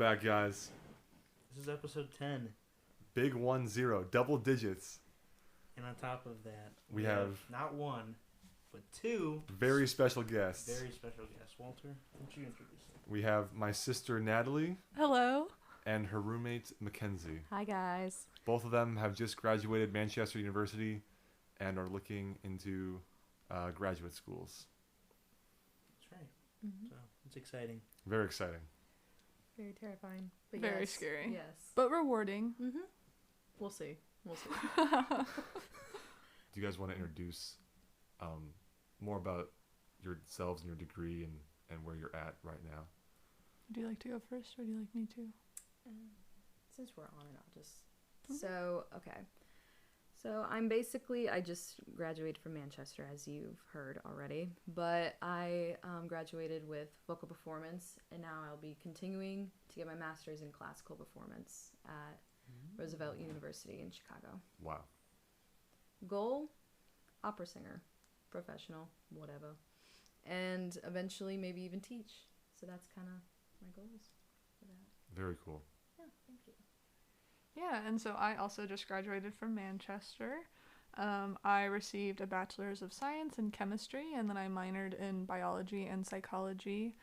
back, guys. This is episode 10. Big 1-0, double digits. And on top of that, we have not one, but two very special guests. Very special guests. Walter, why don't you introduce them? We have my sister Natalie. Hello. And her roommate Mackenzie. Hi, guys. Both of them have just graduated Manchester University and are looking into graduate schools. That's right. Mm-hmm. So it's exciting. Very exciting. Very terrifying. But very scary. Yes. But rewarding. Mm-hmm. We'll see. We'll see. Do you guys want to introduce more about yourselves and your degree and where you're at right now? Would you like to go first, or do you like me to? Since we're on it, I'll just... So, okay. So I just graduated from Manchester, as you've heard already. But I graduated with vocal performance, and now I'll be continuing to get my master's in classical performance at Roosevelt University in Chicago. Wow. Goal, opera singer, professional, whatever. And eventually maybe even teach. So that's kind of my goals for that. Very cool. Yeah, thank you. Yeah, and so I also just graduated from Manchester. I received a bachelor's of science in chemistry, and then I minored in biology and psychology.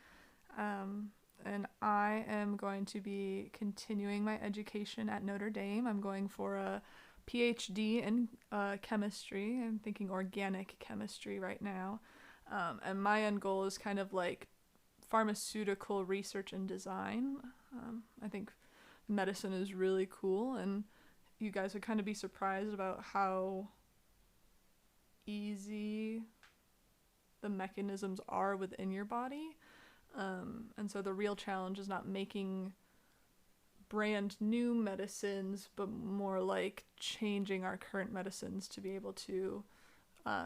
And I am going to be continuing my education at Notre Dame. I'm going for a PhD in chemistry. I'm thinking organic chemistry right now. And my end goal is kind of like pharmaceutical research and design. I think medicine is really cool, and you guys would kind of be surprised about how easy the mechanisms are within your body. And so the real challenge is not making brand new medicines, but more like changing our current medicines to be able to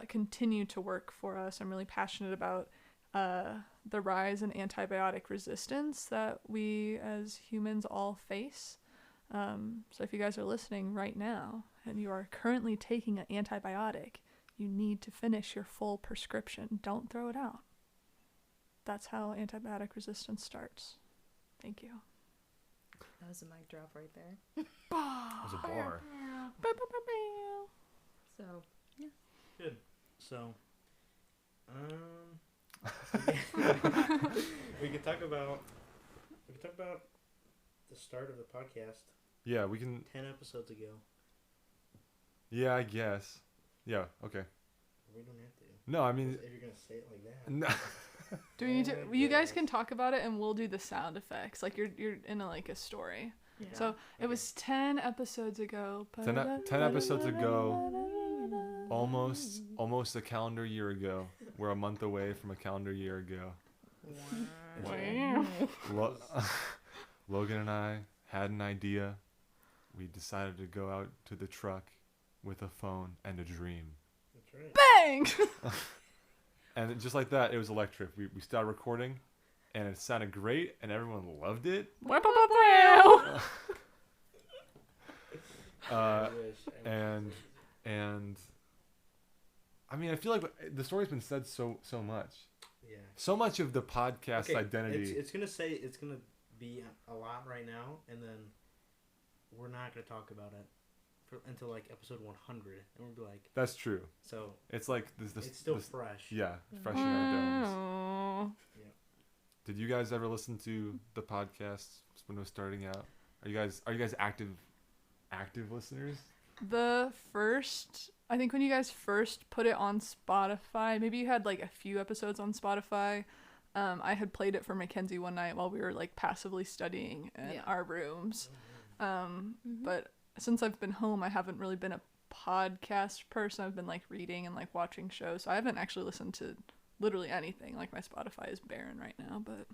continue to work for us. I'm really passionate about the rise in antibiotic resistance that we as humans all face. So if you guys are listening right now and you are currently taking an antibiotic, you need to finish your full prescription. Don't throw it out. That's how antibiotic resistance starts. Thank you. That was a mic drop right there. That was a bar. So, yeah. Good. So, we could talk about the start of the podcast. Yeah, we can. 10 episodes ago. Yeah, I guess. Yeah, okay. We don't have to. No, I mean... If you're going to say it like that. No. Do we need to? You guys can talk about it, and we'll do the sound effects. Like you're in a story. Yeah. So it was 10 episodes ago. 10 episodes ago. Almost a calendar year ago. We're a month away from a calendar year ago. Wow. Logan and I had an idea. We decided to go out to the truck with a phone and a dream. That's right. Bang! And just like that, it was electric. We started recording, and it sounded great, and everyone loved it. I wish. And I mean, I feel like the story's been said so much. Yeah. So much of the podcast identity. It's gonna be a lot right now, and then we're not gonna talk about it until like episode 100, and we'll be like. That's true. So it's like it's still fresh. Yeah, fresh in our domes. Yeah. Did you guys ever listen to the podcast when it was starting out? Are you guys active listeners? I think when you guys first put it on Spotify, maybe you had like a few episodes on Spotify. I had played it for Mackenzie one night while we were like passively studying in our rooms. But since I've been home, I haven't really been a podcast person. I've been like reading and like watching shows. So I haven't actually listened to literally anything. Like my Spotify is barren right now, but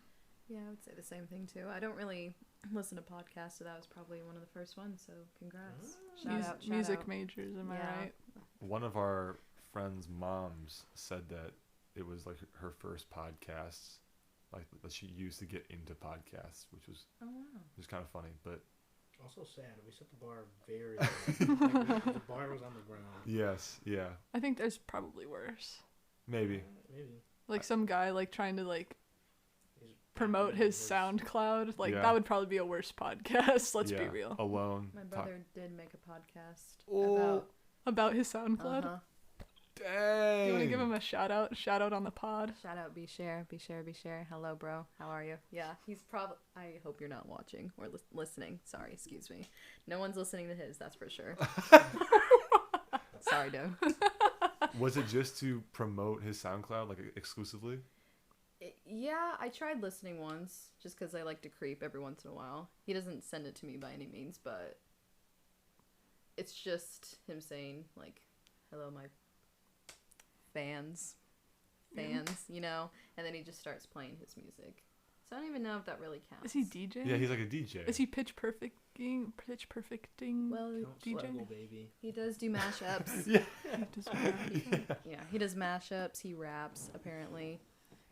yeah, I would say the same thing too. I don't really listen to podcasts, so that was probably one of the first ones. So congrats! Shout out, music majors, am I right? One of our friends' moms said that it was like her first podcast, like that she used to get into podcasts, which was kind of funny, but also sad. We set the bar very low. Like, the bar was on the ground. Yes, yeah. I think there's probably worse. Maybe. Maybe. Like some guy like trying to like promote his SoundCloud. Like that would probably be a worse podcast. Let's be real. Alone. My brother did make a podcast about his SoundCloud. Uh-huh. Dang. You want to give him a shout out? Shout out on the pod. Shout out, be share. Hello, bro. How are you? Yeah, he's probably. I hope you're not watching or listening. Sorry, excuse me. No one's listening to his. That's for sure. Sorry, dude. Was it just to promote his SoundCloud, like exclusively? Yeah, I tried listening once, just because I like to creep every once in a while. He doesn't send it to me by any means, but it's just him saying, like, hello, my fans, you know? And then he just starts playing his music. So I don't even know if that really counts. Is he DJing? Yeah, he's like a DJ. Is he pitch perfecting? Well, DJ? Baby. he does do mashups. Yeah. Yeah, he does mashups. He raps, apparently.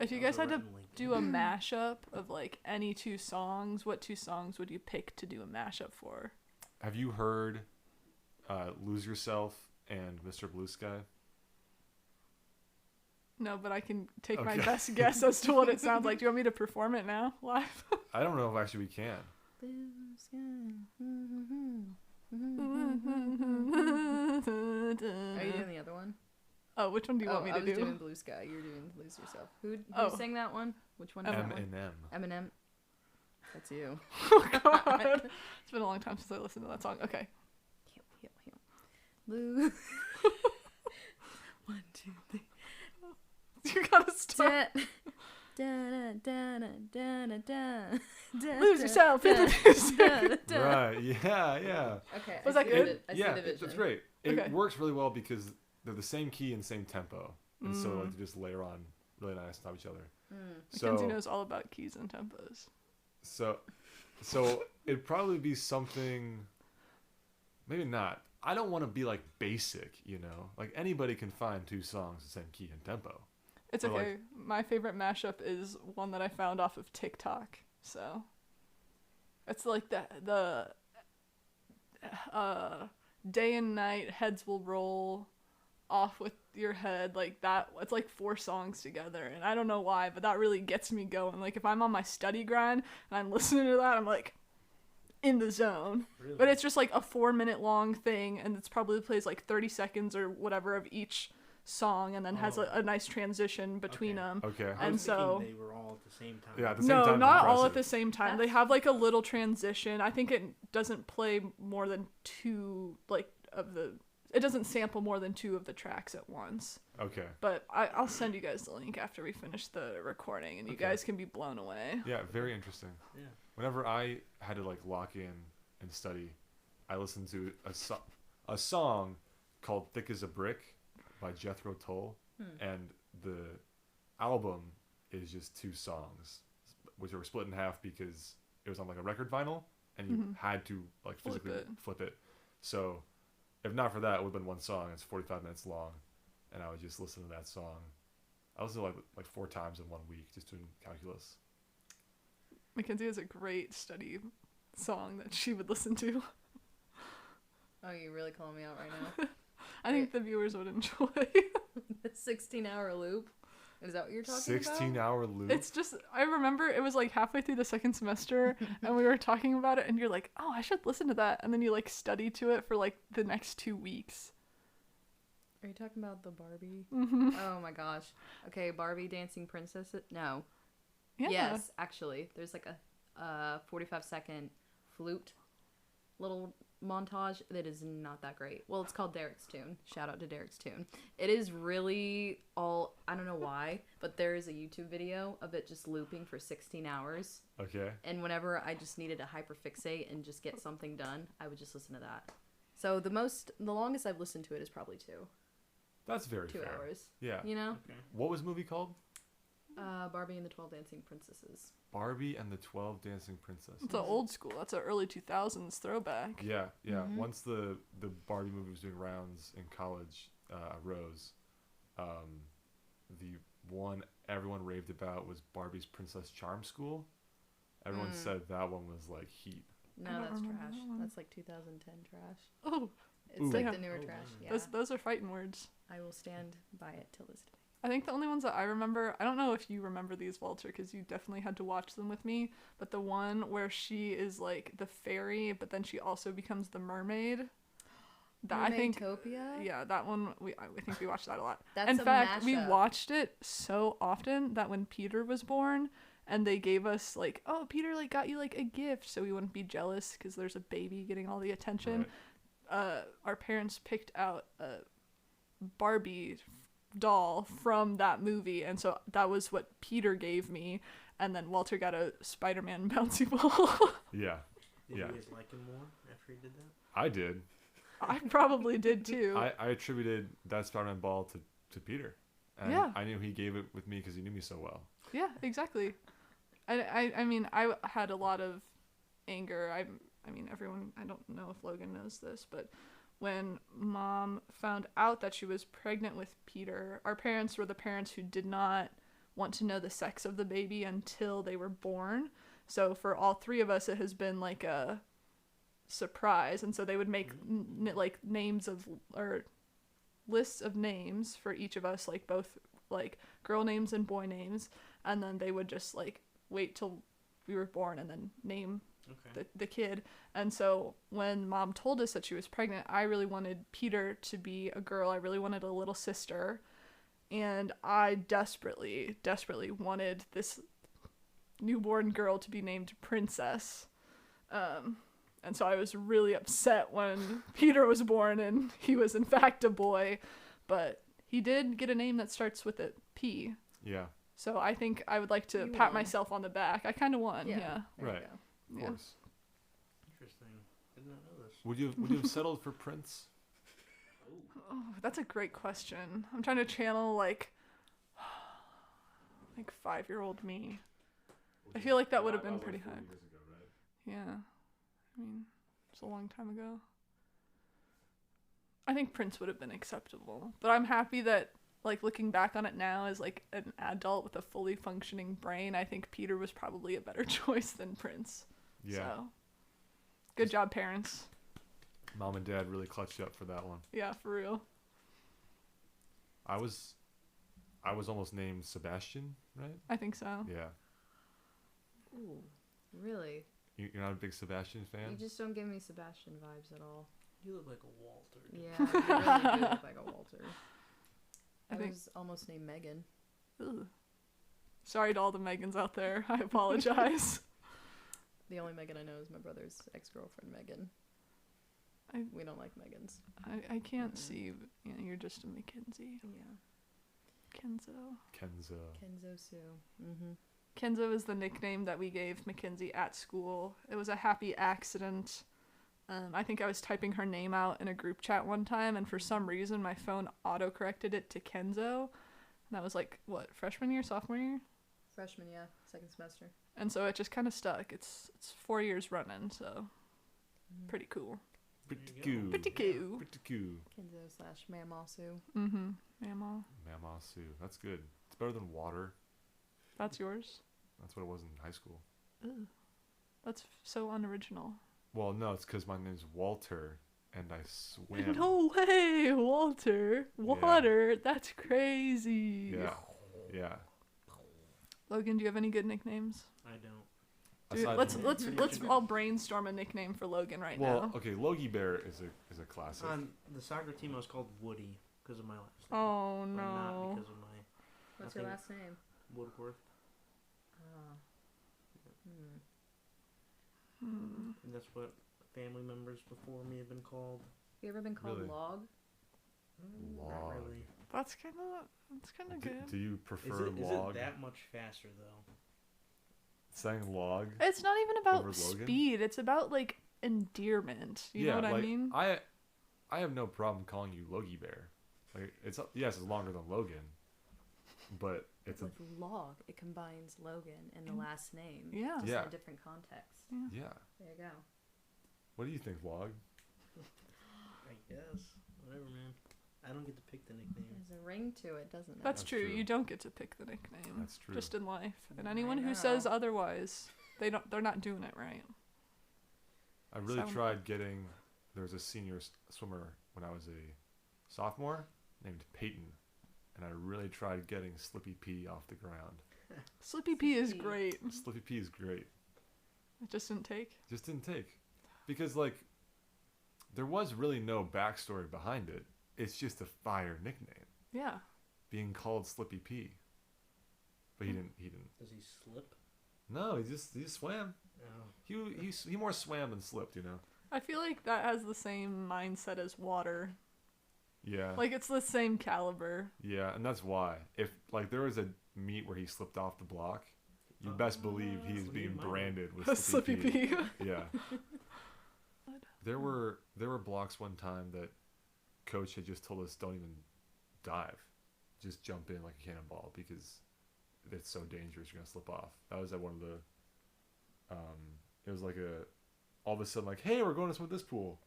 If you guys had to do a mashup of like any two songs, what two songs would you pick to do a mashup for? Have you heard Lose Yourself and Mr. Blue Sky? No, but I can take my best guess as to what it sounds like. Do you want me to perform it now, live? I don't know if actually we can. Are you doing the other one? Oh, which one do you want me to do? I was doing Blue Sky. You're doing Lose Yourself. Who sang that one? Which one? Eminem. Eminem. That's you. Oh, God. It's been a long time since I listened to that song. Okay. Heal. Lose. 1, 2, 3. You gotta start. Lose yourself in the music. Right, yeah. Okay. Was that good? I see the vision. It's great. It works really well because they're the same key and same tempo. And so like they just layer on really nice on top of each other. Mackenzie knows all about keys and tempos. So it'd probably be something, maybe not. I don't want to be like basic, you know? Like anybody can find two songs the same key and tempo. It's okay. Like, my favorite mashup is one that I found off of TikTok. So it's like the day and night, heads will roll, off with your head, like that. It's like 4 songs together, and I don't know why, but that really gets me going. Like if I'm on my study grind and I'm listening to that, I'm like in the zone. Really? But it's just like a 4-minute long thing, and it's probably plays like 30 seconds or whatever of each song, and then has a nice transition between them. Okay. And so they were all at the same time. Yeah, at the same time. No, not all at the same time. They have like a little transition. I think it doesn't play more than 2 it doesn't sample more than 2 of the tracks at once. Okay. But I'll send you guys the link after we finish the recording, and you guys can be blown away. Yeah, very interesting. Yeah. Whenever I had to like lock in and study, I listened to a song called "Thick as a Brick" by Jethro Tull, and the album is just 2 songs, which were split in half because it was on like a record vinyl, and you had to like physically flip it. So if not for that, it would have been 1 song. It's 45 minutes long, and I would just listen to that song. I listened to like 4 times in 1 week just doing calculus. Mackenzie has a great study song that she would listen to. Oh, you really calling me out right now? I think the viewers would enjoy. The 16-hour loop? Is that what you're talking 16-hour loop? It's just, I remember it was like halfway through the 2nd semester, and we were talking about it, and you're like, oh, I should listen to that. And then you like study to it for like the next 2 weeks. Are you talking about the Barbie? Mm-hmm. Oh my gosh. Okay, Barbie Dancing Princess? No. Yeah. Yes, actually. There's like a 45-second flute little montage that is not that great. Well, it's called Derek's Tune. Shout out to Derek's Tune. It is really all, I don't know why, but there is a YouTube video of it just looping for 16 hours. Okay. And whenever I just needed to hyperfixate and just get something done, I would just listen to that. So the longest I've listened to it is probably 2. That's very 2 fair. hours. Yeah. You know? Okay. What was the movie called? Barbie and the 12 Dancing Princesses. Barbie and the 12 Dancing Princesses. It's an old school. That's an early 2000s throwback. Yeah. Mm-hmm. Once the Barbie movie was doing rounds in college, Rose, the one everyone raved about was Barbie's Princess Charm School. Everyone said that one was like heat. No, that's trash. That's like 2010 trash. Oh. It's like the newer trash. Yeah. Those are fighting words. I will stand by it till this day. I think the only ones that I remember, I don't know if you remember these, Walter, because you definitely had to watch them with me, but the one where she is like the fairy, but then she also becomes the mermaid. That I think, Mermaidtopia? yeah, that one I think we watched that a lot. That's In a fact, we mashup. watched it so often that when Peter was born, and they gave us like, oh, Peter like got you like a gift, so we wouldn't be jealous because there's a baby getting all the attention. Right. Our parents picked out a Barbie doll from that movie, and so that was what Peter gave me, and then Walter got a Spider-Man bouncy ball. Yeah. Did Yeah. you guys like him more after he did that? I did. I probably did too. I attributed that Spider-Man ball to Peter. And Yeah. I knew he gave it with me because he knew me so well. Yeah, exactly. I mean, I had a lot of anger. I mean, everyone, I don't know if Logan knows this, but when Mom found out that she was pregnant with Peter, our parents were the parents who did not want to know the sex of the baby until they were born. So for all three of us, it has been like a surprise. And so they would make like names of, or lists of names for each of us, like both like girl names and boy names. And then they would just like wait till we were born and then name the kid. And so when Mom told us that she was pregnant, I really wanted Peter to be a girl. I really wanted a little sister, and I desperately wanted this newborn girl to be named Princess. And so I was really upset when Peter was born and he was in fact a boy, but he did get a name that starts with a P. Yeah. So I think I would like to You pat won. myself on the back. I kind of won, yeah. There Right. You go. Of Yeah. course. Interesting. Did not know this. Would you have settled for Prince? Oh, that's a great question. I'm trying to channel like 5-year-old me. I feel like that would have been pretty hard. Years ago, right? Yeah. I mean, it's a long time ago. I think Prince would have been acceptable. But I'm happy that, like, looking back on it now as, like, an adult with a fully functioning brain, I think Peter was probably a better choice than Prince. Yeah. So, good job, parents. Mom and Dad really clutched you up for that one. Yeah, for real. I was almost named Sebastian, right? I think so. Yeah. Ooh, really? You're not a big Sebastian fan? You just don't give me Sebastian vibes at all. You look like a Walter. Yeah, you really do look like a Walter. I I think- was almost named Megan. Ugh. Sorry to all the Megans out there. I apologize. The only Megan I know is my brother's ex-girlfriend, Megan. We don't like Megans. I can't see. Yeah, you're just a Mackenzie. Yeah. Kenzo. Kenzo Sue. Mm-hmm. Kenzo is the nickname that we gave Mackenzie at school. It was a happy accident. I think I was typing her name out in a group chat one time, and for some reason my phone auto-corrected it to Kenzo. And that was like, what, freshman year, sophomore year? Freshman, yeah. Second semester. And so it just kind of stuck. It's 4 years running, so pretty cool. Pretty There you cool. go. Pretty cool. Pretty cool. Kenzo / Mamaw Sue. Mm-hmm. Mama. Mama Sue. That's good. It's better than water. That's yours? That's what it was in high school. Ugh. That's so unoriginal. Well, no, it's because my name's Walter, and I swim. No way, Walter. Water. That's crazy. Yeah. Yeah. Logan, do you have any good nicknames? I don't. Dude, Aside let's from- let's all brainstorm a nickname for Logan right Well, now. okay, Logie Bear is a classic. On the soccer team, I was called Woody because of my last name. Oh But not no. because of my What's your Nothing. last name? Woodworth. And that's what family members before me have been called. You ever been called Really? Log? Not Log. really. That's kind of Do, good. do you Is prefer it log? that much faster though? Saying log? It's not even about Over Logan? speed. It's about like endearment. You know what I like, mean? I have no problem calling you Logie Bear. Like it's it's longer than Logan, but it's With Log, it combines Logan and the last name. Yeah. Just Yeah. in a different context. yeah. There you go. What do you think, log? I guess. Whatever, man. I don't get to pick the nickname. There's a ring to it, doesn't it? That's That's true. true. You don't get to pick the nickname. That's true. Just in life. And I anyone who know. says otherwise, they're not doing it right. I really Sound- tried getting. There was a senior swimmer when I was a sophomore named Peyton, and I really tried getting Slippy P off the ground. Slippy P is great. Slippy P is great. It just didn't take. Just didn't take. Because, like, there was really no backstory behind it. It's just a fire nickname. Yeah. Being called Slippy P. But he didn't. Does he slip? No, he just swam. No. He more swam than slipped, you know? I feel like that has the same mindset as water. Yeah. Like, it's the same caliber. Yeah, and that's why. If, like, there was a meet where he slipped off the block, you best believe he is being branded with Slippy P. Yeah. There were blocks one time that coach had just told us don't even dive. Just jump in like a cannonball because it's so dangerous, you're going to slip off. That was at one of the it was like all of a sudden like, hey, we're going to swim this pool.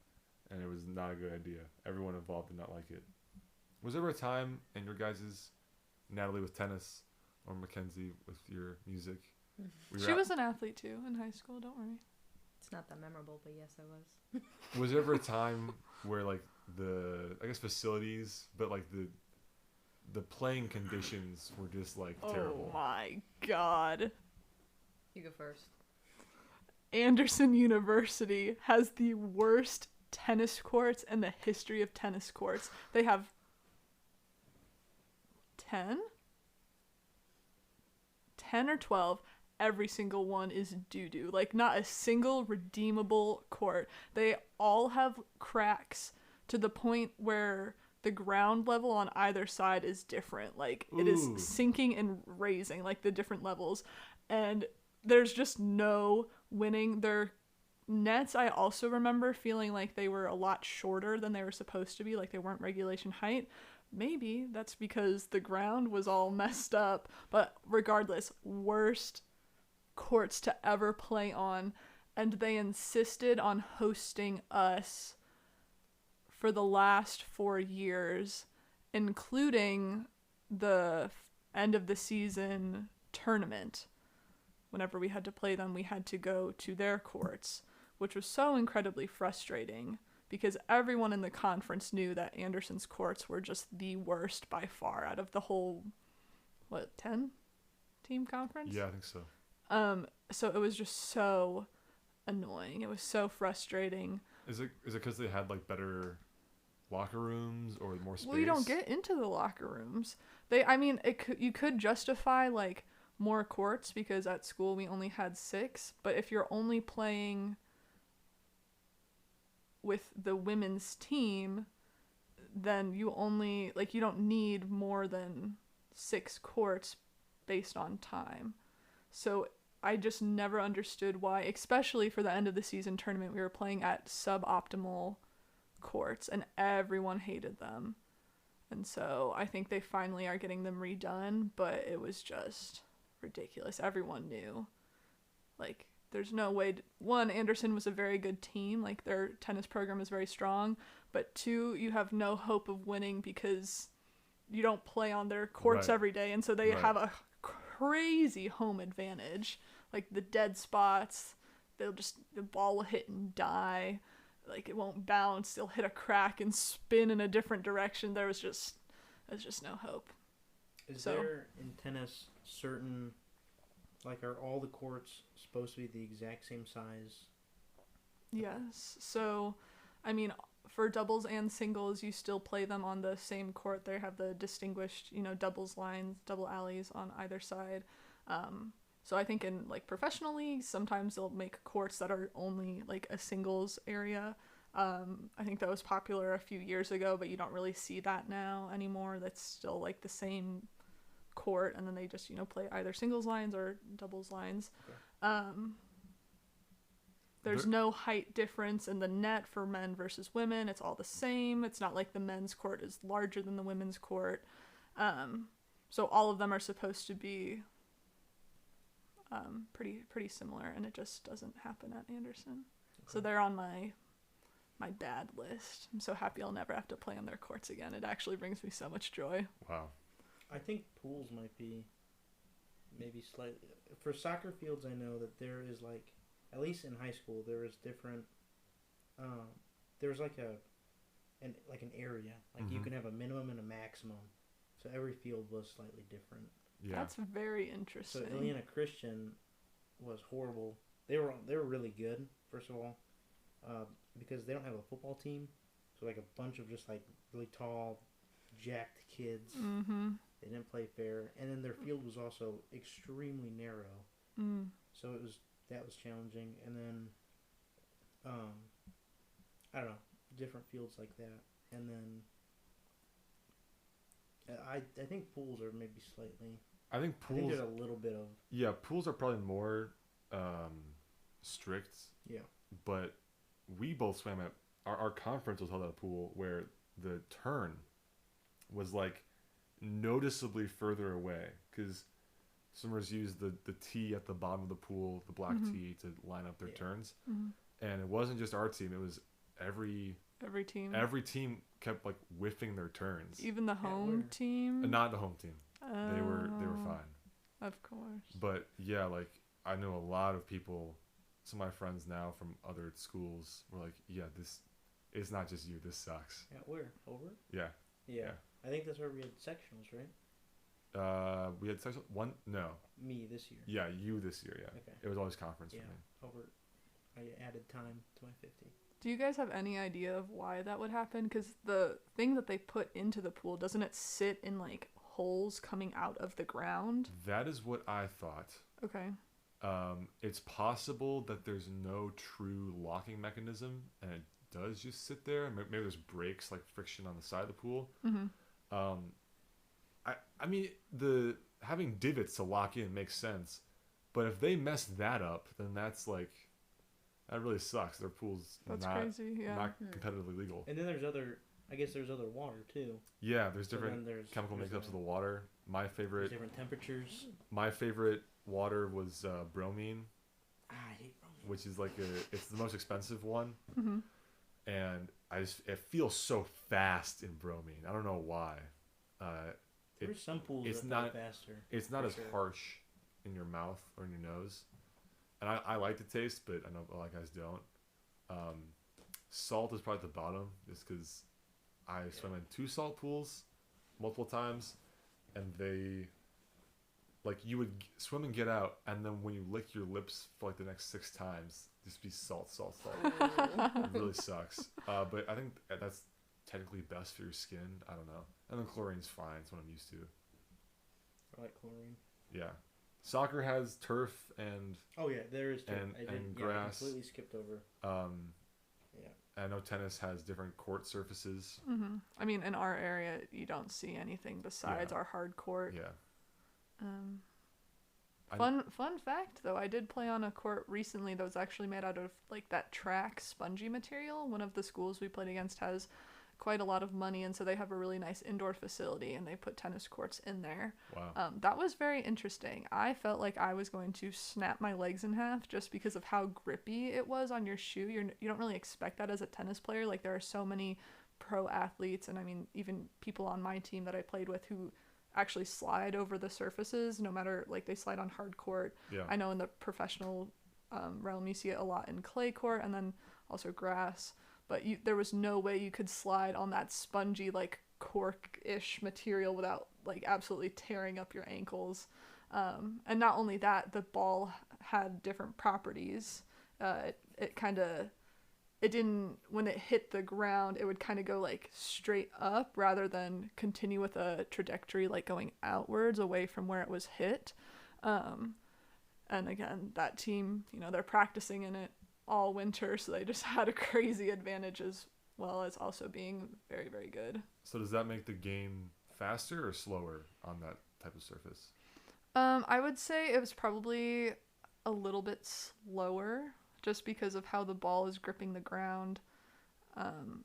And it was not a good idea. Everyone involved did not like it. Was there ever a time in your guys's, Natalie with tennis or Mackenzie with your music? She was an athlete too in high school, don't worry. It's not that memorable, but yes, I was. Was there ever a time where like I guess facilities, but like the playing conditions were just like terrible? Oh my god. You go first. Anderson University has the worst tennis courts in the history of tennis courts. They have 10 or 12. Every single one is doo-doo. Like, not a single redeemable court. They all have cracks to the point where the ground level on either side is different. Like, it is sinking and raising, like, the different levels. And there's just no winning. Their nets, I also remember feeling like they were a lot shorter than they were supposed to be. Like, they weren't regulation height. Maybe that's because the ground was all messed up. But regardless, worst courts to ever play on. And they insisted on hosting us for the last 4 years, including the end of the season tournament. Whenever we had to play them, we had to go to their courts, which was so incredibly frustrating because everyone in the conference knew that Anderson's courts were just the worst by far out of the whole, 10-team conference? Yeah, I think so. So it was just so annoying. It was so frustrating. Is it because they had like better locker rooms or more space? Well, you don't get into the locker rooms. You could justify like more courts because at school we only had 6, but if you're only playing with the women's team, then you don't need more than 6 courts based on time. So I just never understood why, especially for the end of the season tournament, we were playing at suboptimal courts and everyone hated them. And so I think they finally are getting them redone, but it was just ridiculous. Everyone knew. Like, there's no way. One, Anderson was a very good team. Like, their tennis program is very strong. But 2, you have no hope of winning because you don't play on their courts every day. And so they have a crazy home advantage. Like, the dead spots, the ball will hit and die. Like, it won't bounce. They'll hit a crack and spin in a different direction. There's just no hope. Is there in tennis certain, like, are all the courts supposed to be the exact same size? Yes. So, I mean, for doubles and singles, you still play them on the same court. They have the distinguished, doubles lines, double alleys on either side. So I think in like professional leagues, sometimes they'll make courts that are only like a singles area. I think that was popular a few years ago, but you don't really see that now anymore. That's still like the same court, and then they just play either singles lines or doubles lines. Okay. There's no height difference in the net for men versus women. It's all the same. It's not like the men's court is larger than the women's court. So all of them are supposed to be pretty similar, and it just doesn't happen at Anderson. Okay. So they're on my bad list. I'm so happy I'll never have to play on their courts again. It actually brings me so much joy. Wow. I think pools might be maybe slightly... For soccer fields, I know that there is like, at least in high school, there is different... there's like an area. Like you can have a minimum and a maximum So every field was slightly different. Yeah. That's very So interesting. Indiana Christian was horrible. They were really good, first of all, because they don't have a football team. So like a bunch of just like really tall, jacked kids. Mm-hmm. They didn't play fair, and then their field was also extremely narrow. Mm. So that was challenging, and then I don't know, different fields like that, and then I think pools are maybe slightly. I think I think pools. there's a little bit of Yeah, pools are probably more strict. yeah. But we both swam at our conference was held at a pool where the turn was like noticeably further away because swimmers use the tee at the bottom of the pool, the black tee, to line up their turns. Mm-hmm. And it wasn't just our team; it was every team. Every team kept like whiffing their turns. Even the home team. Not the home team. They were fine. Of course. But yeah, like I know a lot of people. Some of my friends now from other schools were like, "Yeah, this it's not just you. This sucks." Yeah, where over? Yeah. Yeah. I think that's where we had sectionals, right? We had one. No. Me this year. Yeah, you this year. Yeah. Okay. It was always conference Yeah, for me. over. I added time to my 50. Do you guys have any idea of why that would happen? Because the thing that they put into the pool, doesn't it sit in like holes coming out of the ground? That is what I thought. Okay. It's possible that there's no true locking mechanism, and it does just sit there. Maybe there's breaks, like friction on the side of the pool. Mm-hmm. I mean, the having divots to lock in makes sense, but if they mess that up, then that's like that really sucks. Their pool's That's not crazy. Yeah. not competitively legal. And then there's other. I guess there's other water too. Yeah, there's So different then there's chemical there's makeups of the water. My There's favorite different temperatures. water was bromine, I hate bromine. which is like it's the most expensive one, Mm-hmm. and it feels so fast in bromine. I don't know why. There's some pools it's that not- go faster. It's not For as sure. harsh in your mouth or in your nose, and I like the taste, but I know a lot of guys don't. Salt is probably at the bottom, just because I swam in 2 salt pools multiple times, and they like you would swim and get out, and then when you lick your lips for like the next 6 times, just be salt. It really sucks. But I think that's technically best for your skin. I don't know. And then chlorine's fine. It's what I'm used to. I like chlorine. Yeah. Soccer has turf and Oh yeah, there is too. And- I and I grass. completely skipped over. Yeah. I know tennis has different court surfaces. Mm-hmm. I mean, in our area, you don't see anything besides Yeah. our hard court. Yeah. I- Fun fact though, I did play on a court recently that was actually made out of like that track spongy material. One of the schools we played against has quite a lot of money, and so they have a really nice indoor facility, and they put tennis courts in there. Wow. That was very interesting. I felt like I was going to snap my legs in half just because of how grippy it was on your shoe. You don't really expect that as a tennis player. Like, there are so many pro athletes, and I mean, even people on my team that I played with who actually slide over the surfaces, no matter, like, they slide on hard court. Yeah. I know in the professional realm you see it a lot in clay court and then also grass, but there was no way you could slide on that spongy, like, cork-ish material without, like, absolutely tearing up your ankles. And not only that, the ball had different properties. It didn't, when it hit the ground, it would kind of go like straight up rather than continue with a trajectory like going outwards away from where it was hit. And again, that team, they're practicing in it all winter, so they just had a crazy advantage as well as also being very, very good. So does that make the game faster or slower on that type of surface? I would say it was probably a little bit slower just because of how the ball is gripping the ground.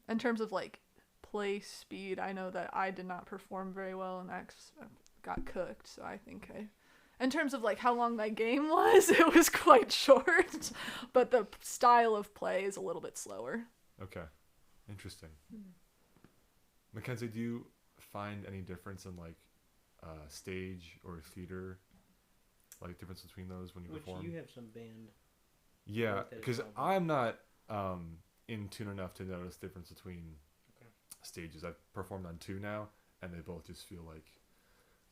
In terms of like play speed, I know that I did not perform very well and I got cooked, so I think in terms of like how long that game was, it was quite short, but the style of play is a little bit slower. Okay. Interesting. Mackenzie, do you find any difference in like stage or theater, like difference between those when you Which perform? you have some band. Yeah, like that as because well. I'm not in tune enough to notice difference between Okay. stages. I've performed on 2 now, and they both just feel like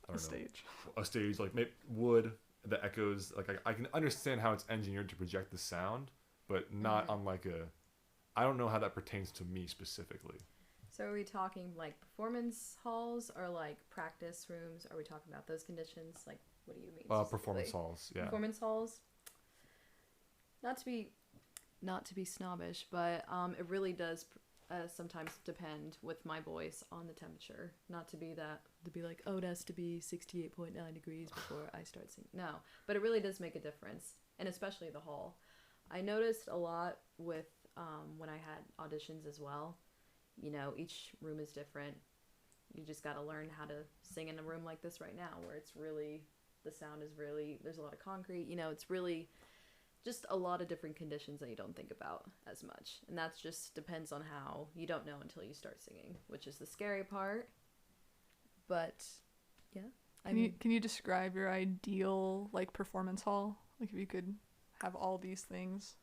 I A don't know, stage. a stage like wood that echoes. Like I can understand how it's engineered to project the sound, but not on like a. I don't know how that pertains to me specifically. So are we talking like performance halls or like practice rooms? Are we talking about those conditions? Like, what do you mean? Performance halls, yeah. Performance halls. Not to be snobbish, but it really does sometimes depend with my voice on the temperature. Not to be like, oh, it has to be 68.9 degrees before I start singing. No, but it really does make a difference, and especially the hall. I noticed a lot with when I had auditions as well. You know, each room is different. You just got to learn how to sing in a room like this right now, where it's really, the sound is really, there's a lot of concrete. You know, it's really just a lot of different conditions that you don't think about as much. And that just depends on how you don't know until you start singing, which is the scary part. But yeah. Can you describe your ideal like performance hall? Like if you could have all these things.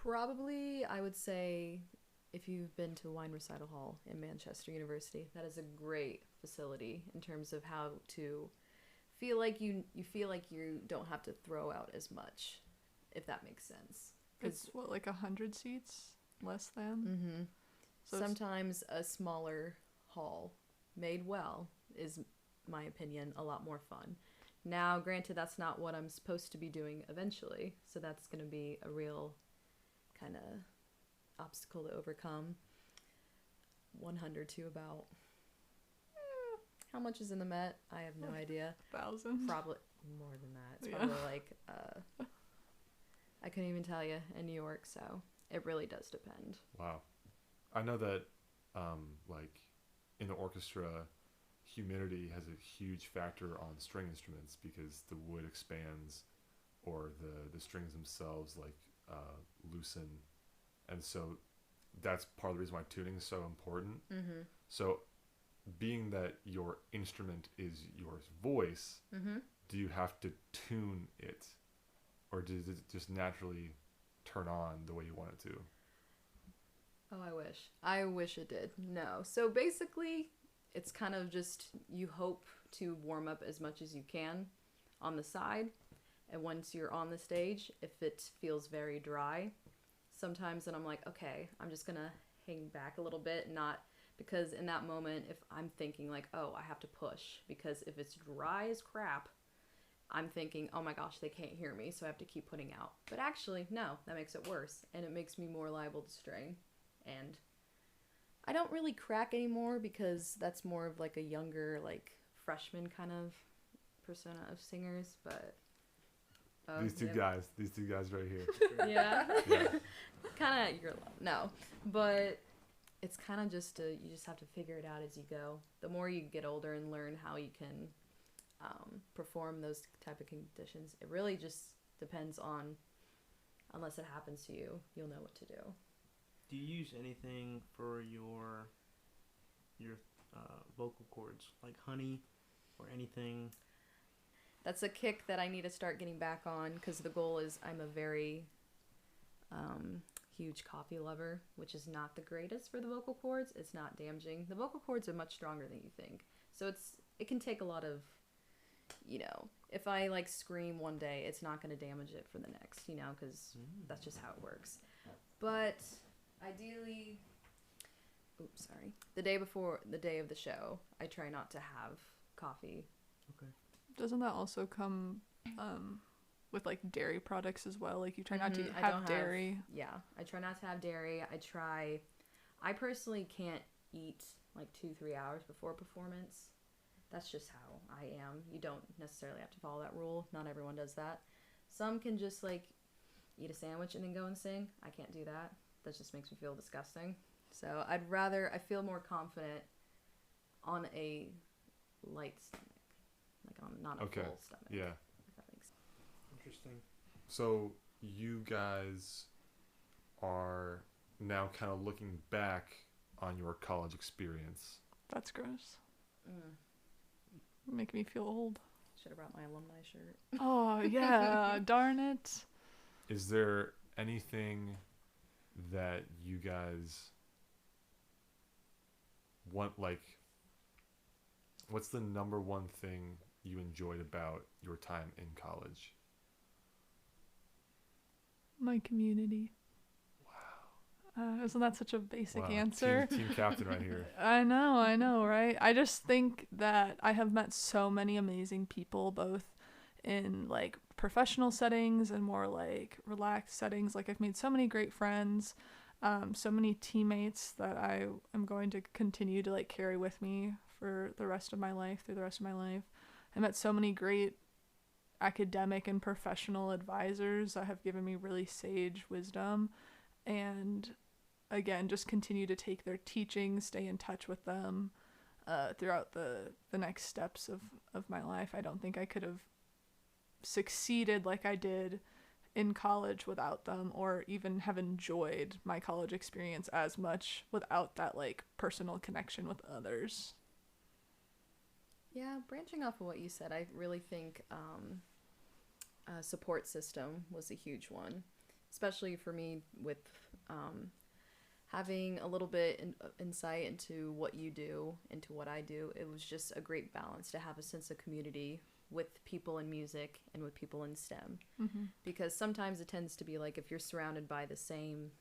Probably I would say if you've been to Wine Recital Hall in Manchester University, that is a great facility in terms of how to feel like you feel like you don't have to throw out as much, if that makes sense. It's what, like 100 seats less than? Mm-hmm. So Sometimes a smaller hall made well is, my opinion, a lot more fun. Now, granted, that's not what I'm supposed to be doing eventually, so that's going to be a real kind of obstacle to overcome. 100 to about how much is in the Met? I have no idea. 1,000? Probably more than that. It's Yeah. probably like I couldn't even tell you in New York, so it really does depend. Wow. I know that like in the orchestra, humidity has a huge factor on string instruments because the wood expands or the strings themselves like loosen, and so that's part of the reason why tuning is so important. Mm-hmm. So being that your instrument is your voice, Mm-hmm. do you have to tune it, or does it just naturally turn on the way you want it to? Oh, I wish it did. No. So basically, it's kind of just you hope to warm up as much as you can on the side. And once you're on the stage, if it feels very dry, sometimes then I'm like, okay, I'm just going to hang back a little bit. Not because in that moment, if I'm thinking like, oh, I have to push. Because if it's dry as crap, I'm thinking, oh my gosh, they can't hear me, so I have to keep putting out. But actually, no, that makes it worse. And it makes me more liable to strain. And I don't really crack anymore because that's more of like a younger, like freshman kind of persona of singers. But These two guys right here. yeah, Yeah. kind of no, but it's kind of just you just have to figure it out as you go. The more you get older and learn how you can perform those type of conditions, it really just depends on. Unless it happens to you, you'll know what to do. Do you use anything for your vocal cords, like honey or anything? That's a kick that I need to start getting back on because the goal is I'm a very huge coffee lover, which is not the greatest for the vocal cords. It's not damaging. The vocal cords are much stronger than you think. So it can take a lot of, if I like scream one day, it's not going to damage it for the next, because that's just how it works. But ideally, the day of the show, I try not to have coffee. Okay. Doesn't that also come with like dairy products as well? Like you try not to I have don't dairy. I try not to have dairy. I personally can't eat like 2-3 hours before performance. That's just how I am. You don't necessarily have to follow that rule. Not everyone does that. Some can just like eat a sandwich and then go and sing. I can't do that. That just makes me feel disgusting. So I feel more confident on a light stomach. Like on not a full stomach. Yeah. If that makes sense. Interesting. So you guys are now kind of looking back on your college experience. That's gross. Make me feel old. Should have brought my alumni shirt. Oh yeah, darn it. Is there anything that you guys want, like, what's the number one thing you enjoyed about your time in college? My community. Isn't that such a basic Wow, answer? Team captain right here. I know, right? I just think that I have met so many amazing people, both in like professional settings and more like relaxed settings. Like I've made so many great friends, so many teammates that I am going to continue to like carry with me for the rest of my life, through the rest of my life. I met so many great academic and professional advisors that have given me really sage wisdom, and again, just continue to take their teachings, stay in touch with them throughout the next steps of my life. I don't think I could have succeeded like I did in college without them, or even have enjoyed my college experience as much without that like personal connection with others. Yeah, branching off of what you said, I really think support system was a huge one, especially for me with having a little bit insight into what you do, into what I do. It was just a great balance to have a sense of community with people in music and with people in STEM. Mm-hmm. Because sometimes it tends to be like if you're surrounded by the same,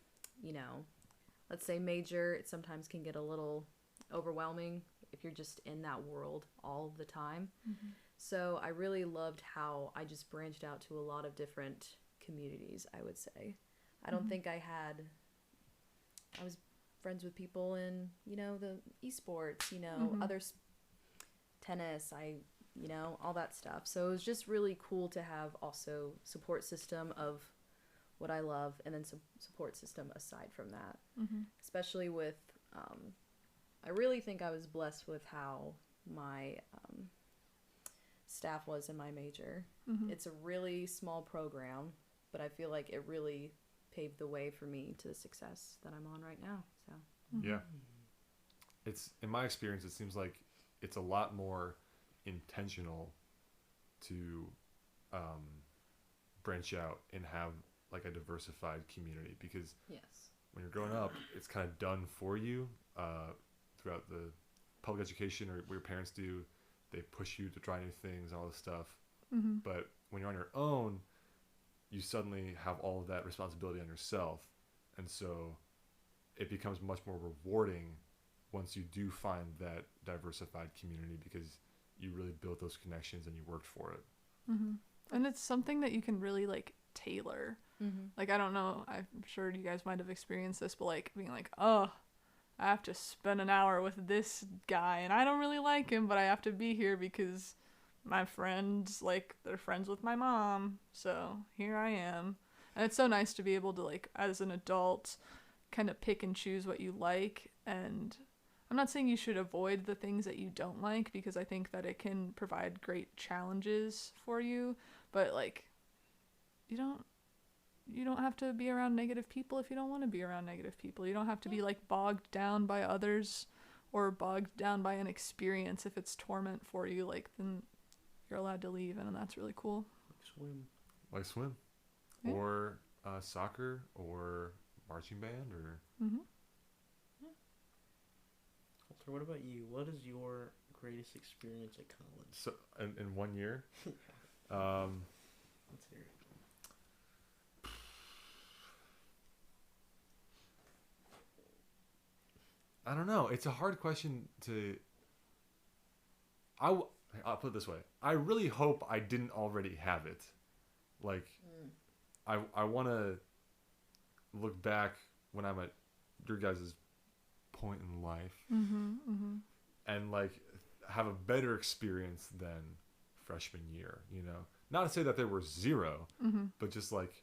let's say major, it sometimes can get a little overwhelming if you're just in that world all the time. Mm-hmm. So I really loved how I just branched out to a lot of different communities, I would say. I don't think I was friends with people in, the esports, others, tennis, all that stuff. So it was just really cool to have also support system of what I love, and then some support system aside from that. Mm-hmm. Especially with, I really think I was blessed with how my staff was in my major. Mm-hmm. It's a really small program, but I feel like it really paved the way for me to the success that I'm on right now. So Yeah, it's, in my experience, it seems like it's a lot more intentional to branch out and have like a diversified community, because yes, when you're growing up, it's kind of done for you throughout the public education, or what your parents do. They push you to try new things and all this stuff. Mm-hmm. But when you're on your own, you suddenly have all of that responsibility on yourself. And so it becomes much more rewarding once you do find that diversified community, because you really built those connections and you worked for it. Mm-hmm. And it's something that you can really like tailor. mm-hmm. Like, I don't know, I'm sure you guys might have experienced this, but like being like, oh, I have to spend an hour with this guy and I don't really like him, but I have to be here because my friends, like, they're friends with my mom, so here I am. And it's so nice to be able to, like, as an adult, kind of pick and choose what you like. And I'm not saying you should avoid the things that you don't like, because I think that it can provide great challenges for you, but like, you don't have to be around negative people if you don't want to be around negative people. You don't have to be like bogged down by others or bogged down by an experience. If it's torment for you, like, then you're allowed to leave, and that's really cool. Like swim. Yeah. Or soccer, or marching band, or Mm-hmm. Walter, what about you? What is your greatest experience at college? so in 1 year. Let's hear it. I don't know. It's a hard question to. I'll put it this way. I really hope I didn't already have it. Like, I want to look back when I'm at your guys' point in life, Mm-hmm. Mm-hmm. and like have a better experience than freshman year. Not to say that there were zero, Mm-hmm. but just like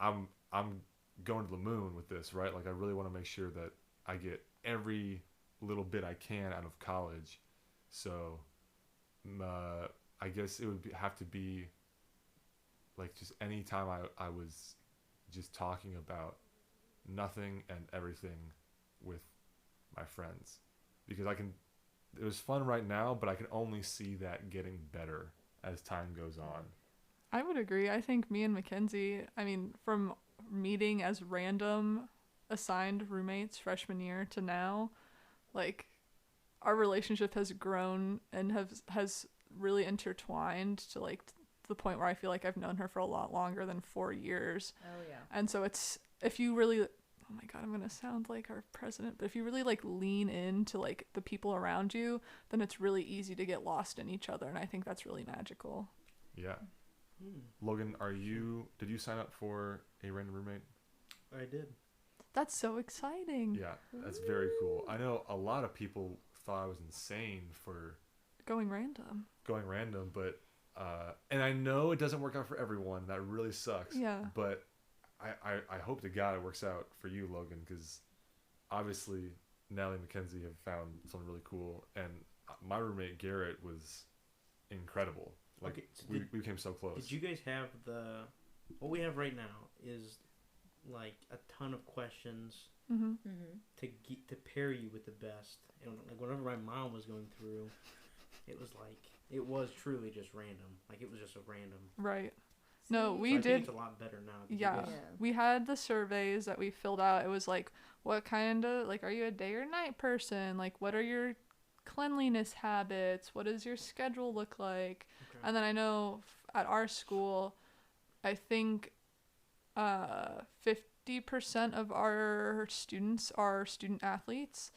I'm going to the moon with this, right? Like, I really want to make sure that I get every little bit I can out of college. So I guess it would have to be like just any time I was just talking about nothing and everything with my friends, because it was fun right now, but I can only see that getting better as time goes on. I would agree. I think me and Mackenzie, from meeting as random assigned roommates freshman year to now, like, our relationship has grown and has really intertwined to like the point where I feel like I've known her for a lot longer than 4 years. Oh yeah. And so it's, if you really, oh my God, I'm going to sound like our president, but if you really like lean into like the people around you, then it's really easy to get lost in each other. And I think that's really magical. Yeah. Logan, did you sign up for a random roommate? I did. That's so exciting. Yeah, that's very cool. I know a lot of people thought I was insane for Going random. but and I know it doesn't work out for everyone. That really sucks. Yeah. But I hope to God it works out for you, Logan, because obviously Natalie and Mackenzie have found something really cool, and my roommate Garrett was incredible. Like, Okay, so we became so close. Did you guys have what we have right now is like a ton of questions Mm-hmm. to pair you with the best. And like whenever my mom was going through, it was truly just random. Like it was just a random. Right. No, See? we So I think did. it's a lot better now. 'Cause you Yeah. guys- We had the surveys that we filled out. It was like, what kind of, like, are you a day or night person? Like, what are your cleanliness habits? What does your schedule look like? Okay. And then I know at our school, I think 50% of our students are student athletes.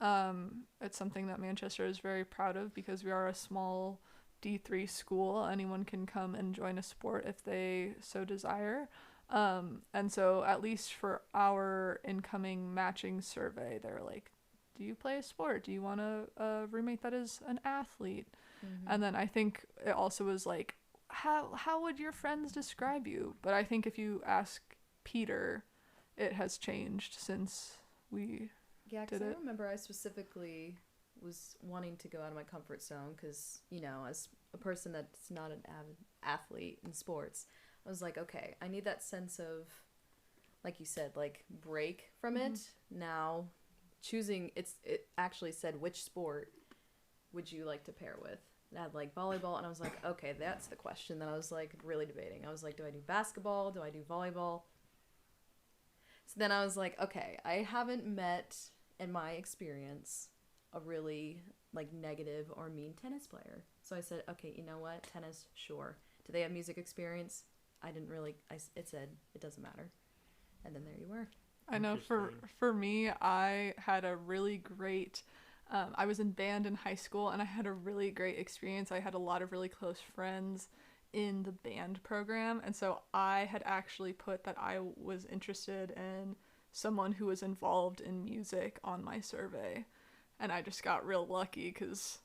It's something that Manchester is very proud of because we are a small D3 school. Anyone can come and join a sport if they so desire. And so at least for our incoming matching survey, they're like, do you play a sport? Do you want a roommate that is an athlete? And then I think it also was like, how would your friends describe you? But I think if you ask Peter, it has changed since we Yeah, because did I it. remember I specifically was wanting to go out of my comfort zone because, you know, as a person that's not an avid athlete in sports, I was like, okay, I need that sense of, like you said, like break from it. Now, choosing, it actually said which sport would you like to pair with? It had like volleyball, and I was like, okay, that's the question that I was like really debating. I was like, do I do basketball? Do I do volleyball? So then I was like, okay, I haven't met, in my experience, a really like negative or mean tennis player. So I said, okay, you know what? Tennis, sure. Do they have music experience? I didn't really, it said it doesn't matter. And then there you were. I know for me, I had a really great, I was in band in high school and I had a really great experience. I had a lot of really close friends in the band program. And so I had actually put that I was interested in someone who was involved in music on my survey. And I just got real lucky because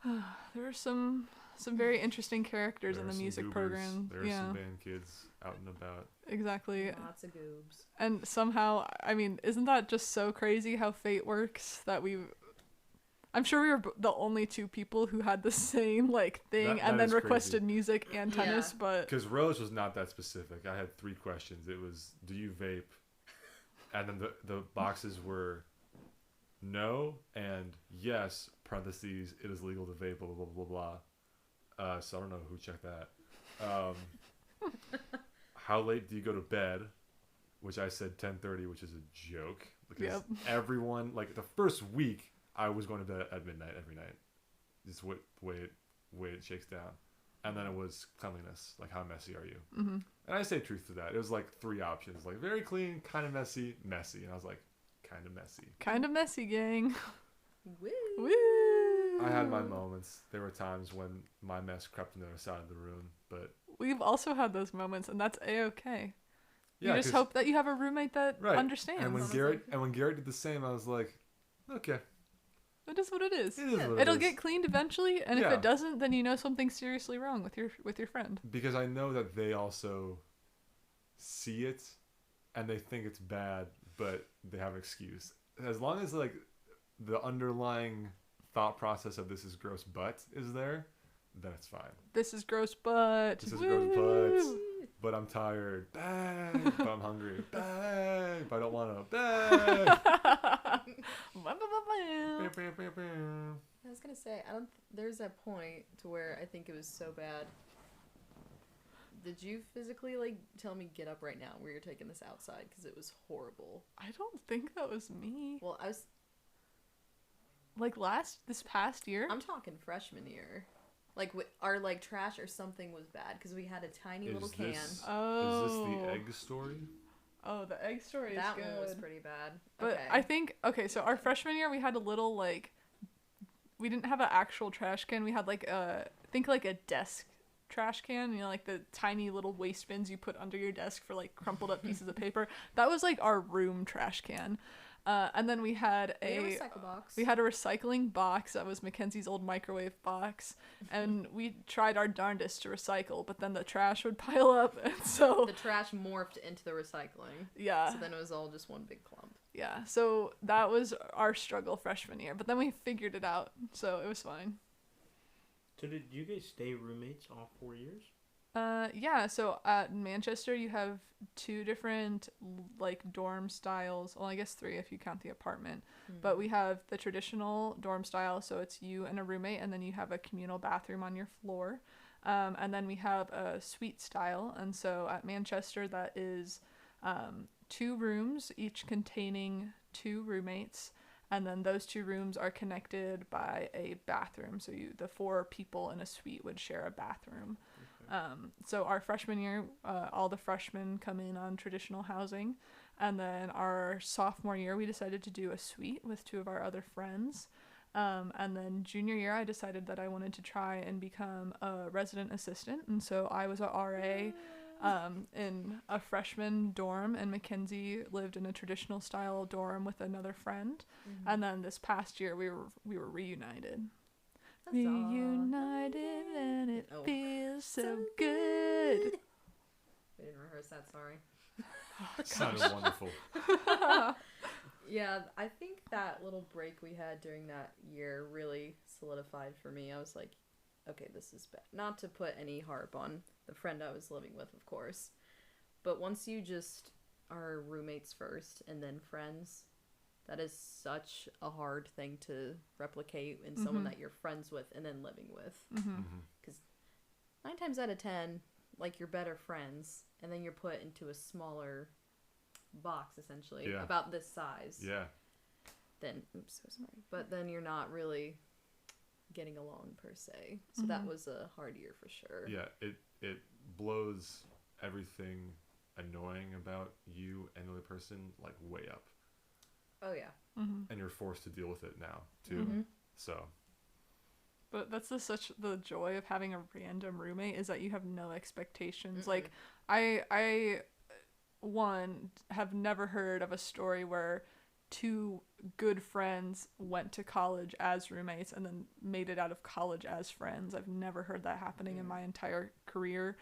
there are some very interesting characters in the music program. There are some band kids out and about. Exactly. Lots of goobs. And somehow, I mean, isn't that just so crazy how fate works that I'm sure we were the only two people who had the same like thing That and then is requested crazy. music and tennis, Yeah. but Because Rose was not that specific. I had 3 questions. It was, do you vape? And then the boxes were no and yes, parentheses, it is legal to vape, blah, blah, blah, blah, blah. So I don't know who checked that. How late do you go to bed? Which I said 10:30, which is a joke. Because everyone, like the first week, I was going to bed at midnight every night. Just the way it shakes down. And then it was cleanliness. Like, how messy are you? mm-hmm. And I say truth to that. It was like 3 options. Like, very clean, kind of messy, messy. And I was like, kind of messy. Kind of messy, gang. Woo! Woo! I had my moments. There were times when my mess crept into the side of the room. But We've also had those moments, and that's A-okay. yeah, You just 'cause- hope that you have a roommate that right. understands. And when Honestly. Garrett did the same, I was like, okay. It is what it is. It is what it It'll is. get cleaned eventually, and if Yeah. it doesn't, then you know something's seriously wrong with your friend. Because I know that they also see it and they think it's bad, but they have an excuse. As long as like the underlying thought process of this is gross but is there, then it's fine. This is gross, but This is woo! gross but I'm tired. Bang. But I'm hungry. Bang. But I don't want to. Bang. I was gonna say, there's that point to where I think it was so bad. Did you physically like tell me get up right now? Where you're taking this outside because it was horrible. I don't think that was me. Well, like this past year. I'm talking freshman year. Like our like trash or something was bad because we had a tiny little can. Is Oh. this the egg story? Oh, the egg story is That good. one was pretty bad. But Okay. I think so our freshman year we had a little like we didn't have an actual trash can. We had like a desk trash can, you know, like the tiny little waste bins you put under your desk for like crumpled up pieces of paper. That was like our room trash can. And then we had a recycle box. We had a recycling box that was Mackenzie's old microwave box, and we tried our darndest to recycle, but then the trash would pile up, and so the trash morphed into the recycling. Yeah. So then it was all just one big clump. Yeah. So that was our struggle freshman year, but then we figured it out, so it was fine. So did you guys stay roommates all 4 years? Yeah, so at Manchester you have 2 different like dorm styles. Well, I guess 3 if you count the apartment. Mm-hmm. But we have the traditional dorm style, so it's you and a roommate, and then you have a communal bathroom on your floor. And then we have a suite style, and so at Manchester that is 2 rooms, each containing 2 roommates. And then those 2 rooms are connected by a bathroom. So the 4 people in a suite would share a bathroom. So our freshman year, all the freshmen come in on traditional housing. And then our sophomore year, we decided to do a suite with 2 of our other friends. And then junior year, I decided that I wanted to try and become a resident assistant. And so I was a RA in a freshman dorm, and Mackenzie lived in a traditional style dorm with another friend. Mm-hmm. And then this past year, we were reunited. Reunited, and it feels so good. We didn't rehearse that, sorry. Sounded wonderful. Yeah, I think that little break we had during that year really solidified for me. I was like, okay, this is bad. Not to put any harp on the friend I was living with, of course. But once you just are roommates first and then friends, that is such a hard thing to replicate in someone that you're friends with and then living with. Because 9 times out of 10, like, you're better friends, and then you're put into a smaller box, essentially, about this size. Yeah. Then, oops, so sorry. But then you're not really getting along, per se. So that was a hard year for sure. Yeah, it blows everything annoying about you and the other person, like, way up. Oh, yeah. And you're forced to deal with it now, too. So. But that's the joy of having a random roommate, is that you have no expectations. Like, I have never heard of a story where 2 good friends went to college as roommates and then made it out of college as friends. I've never heard that happening in my entire career.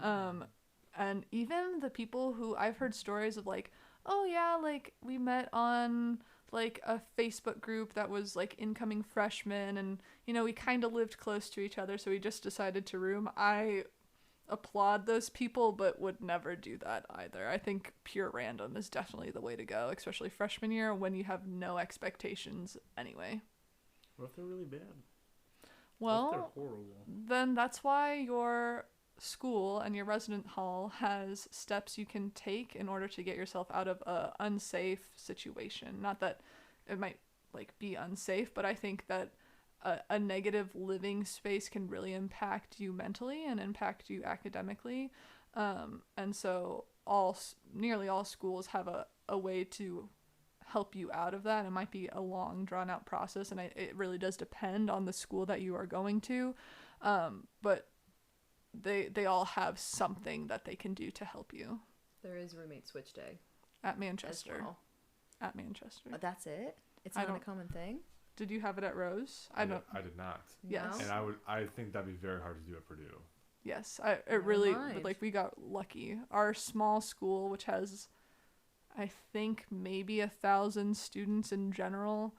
And even the people who I've heard stories of, like, oh yeah, like, we met on like a Facebook group that was like incoming freshmen, and you know, we kind of lived close to each other, so we just decided to room. I applaud those people, but would never do that either. I think pure random is definitely the way to go, especially freshman year when you have no expectations anyway. What if they're really bad? Well, what if they're horrible? Then that's why your school and your resident hall has steps you can take in order to get yourself out of a unsafe situation. Not that it might like be unsafe, but I think that a negative living space can really impact you mentally and impact you academically. And so nearly all schools have a way to help you out of that. It might be a long drawn out process, and it really does depend on the school that you are going to. But they all have something that they can do to help you. There is roommate switch day. At Manchester. As well. At Manchester. That's it? It's not a common thing? Did you have it at Rose? I did not. Yes. And I think that'd be very hard to do at Purdue. Yes. We got lucky. Our small school, which has, I think, maybe 1,000 students in general,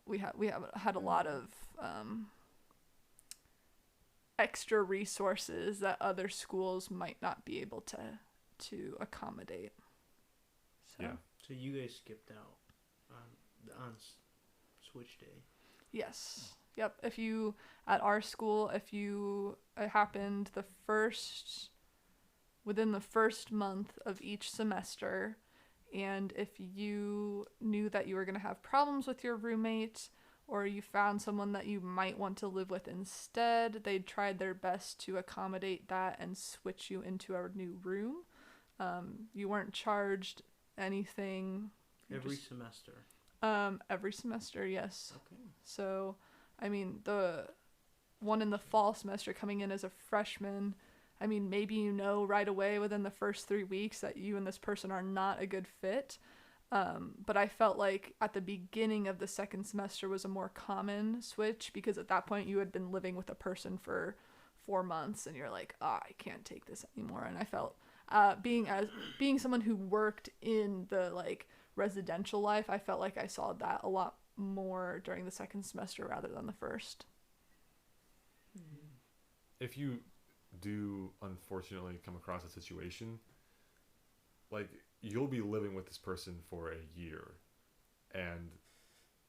we have had a lot of extra resources that other schools might not be able to accommodate. Yeah. So you guys skipped out on switch day. Yes. Yep. At our school, it happened within the first month of each semester, and if you knew that you were going to have problems with your roommate, or you found someone that you might want to live with instead, they tried their best to accommodate that and switch you into a new room. You weren't charged anything. Every semester. Every semester, yes. Okay. So, I mean, the one in the fall semester coming in as a freshman, I mean, maybe you know right away within the first 3 weeks that you and this person are not a good fit. But I felt like at the beginning of the second semester was a more common switch, because at that point you had been living with a person for 4 months and you're like, I can't take this anymore. And I felt being someone who worked in the like residential life, I felt like I saw that a lot more during the second semester rather than the first. If you do unfortunately come across a situation, like, you'll be living with this person for a year, and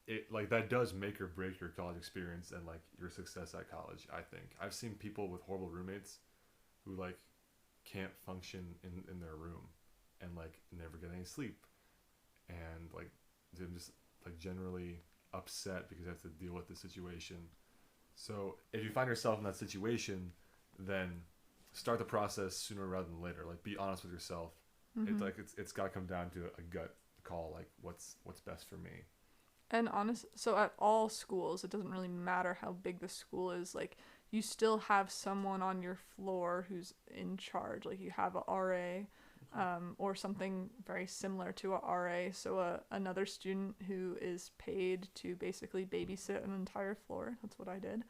it, like, that does make or break your college experience and like your success at college. I think I've seen people with horrible roommates who like can't function in their room and like never get any sleep, and like they're just like generally upset because they have to deal with the situation. So if you find yourself in that situation, then start the process sooner rather than later. Like, be honest with yourself. It's like it's got to come down to a gut call, like what's best for me. And so at all schools, it doesn't really matter how big the school is. Like, you still have someone on your floor who's in charge. Like, you have a RA, or something very similar to a RA. So another student who is paid to basically babysit an entire floor. That's what I did.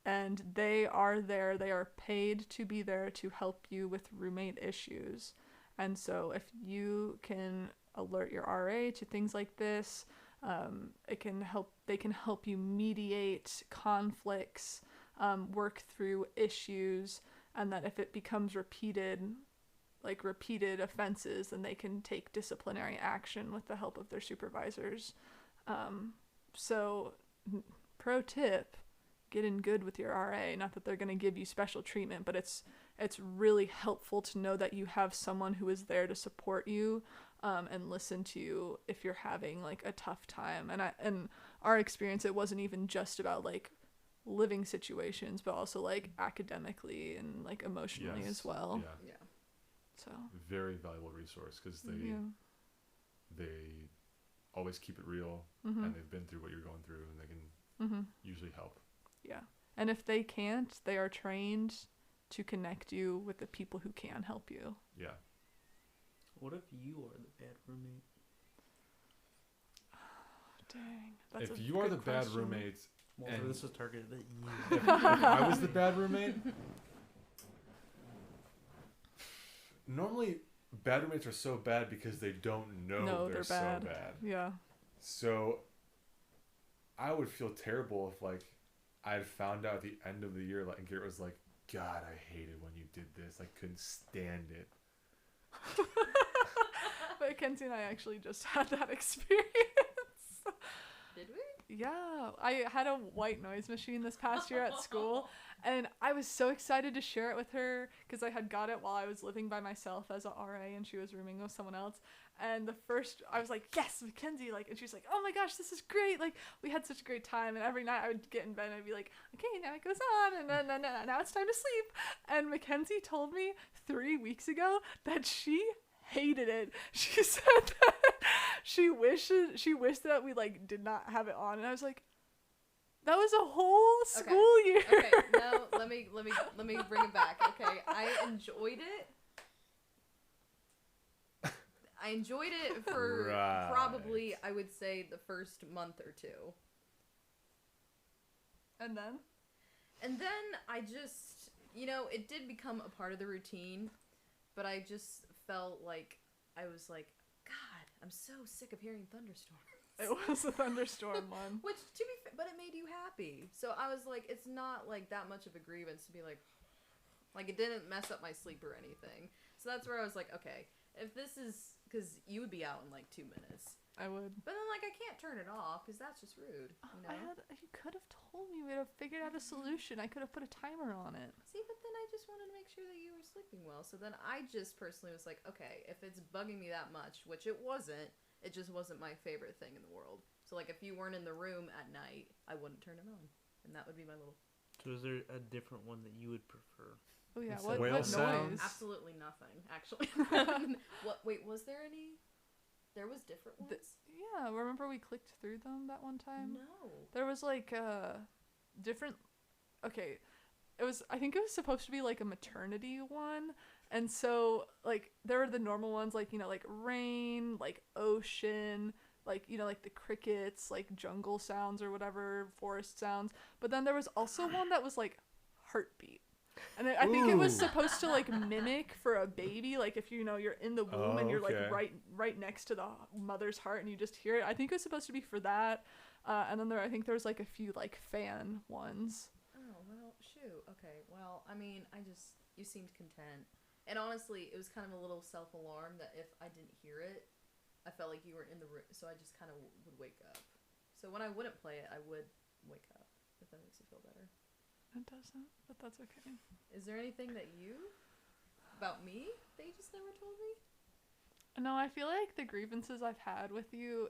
And they are there. They are paid to be there to help you with roommate issues. And so if you can alert your RA to things like this, they can help you mediate conflicts, work through issues, and that if it becomes repeated offenses, then they can take disciplinary action with the help of their supervisors. So pro tip, get in good with your RA. Not that they're going to give you special treatment, but it's really helpful to know that you have someone who is there to support you, and listen to you if you're having like a tough time. And our experience, it wasn't even just about like living situations, but also like academically and like emotionally as well. Yeah. So very valuable resource, because they always keep it real, and they've been through what you're going through, and they can usually help. Yeah. And if they can't, they are trained to connect you with the people who can help you. Yeah. What if you are the bad roommate? Dang. That's if you are the bad roommate, Walter, and this is targeted at you. if I was the bad roommate, normally bad roommates are so bad because they don't know they're so bad. Yeah. So I would feel terrible if like I had found out at the end of the year, like, and Garrett was like, God, I hated when you did this. I couldn't stand it. But Kenzie and I actually just had that experience. Did we? Yeah. I had a white noise machine this past year at school, and I was so excited to share it with her because I had got it while I was living by myself as a RA and she was rooming with someone else. And I was like, yes, Mackenzie, like, and she's like, oh my gosh, this is great. Like, we had such a great time. And every night I would get in bed and I'd be like, okay, now it goes on. And then now it's time to sleep. And Mackenzie told me 3 weeks ago that she hated it. She said that she wished that we like did not have it on. And I was like, that was a whole school year. Okay, now let me bring it back. Okay, I enjoyed it. I enjoyed it for probably, I would say, the first month or two. And then I just, it did become a part of the routine, but I just felt like, I was like, God, I'm so sick of hearing thunderstorms. It was a thunderstorm one. Which, to be fair, but it made you happy. So I was like, it's not like that much of a grievance to be like it didn't mess up my sleep or anything. So that's where I was like, okay, if this is, because you would be out in like 2 minutes. I would. But then like I can't turn it off because that's just rude. You could have told me. We'd have figured out a solution. I could have put a timer on it. See, but then I just wanted to make sure that you were sleeping well. So then I just personally was like, okay, if it's bugging me that much, which it wasn't, it just wasn't my favorite thing in the world. So like if you weren't in the room at night, I wouldn't turn it on, and that would be my little. So is there a different one that you would prefer? Oh yeah, It's what whale noise? sounds. Absolutely nothing, actually. What? Wait, was there any? There was different ones. Yeah, remember we clicked through them that one time? No. There was like different. Okay, it was. I think it was supposed to be like a maternity one, and so like there were the normal ones like like rain, like ocean, like like the crickets, like jungle sounds or whatever, forest sounds. But then there was also one that was like heartbeat. And I think it was supposed to like mimic for a baby, like if you're in the womb and you're like right next to the mother's heart and you just hear it. I think it was supposed to be for that. And then I think there was like a few like fan ones. Oh well, shoot. Okay. Well, I mean, you seemed content, and honestly, it was kind of a little self-alarm that if I didn't hear it, I felt like you were in the room, so I just kind of would wake up. So when I wouldn't play it, I would wake up. If that makes you feel better. It doesn't, but that's okay. Is there anything about me that you just never told me? No, I feel like the grievances I've had with you,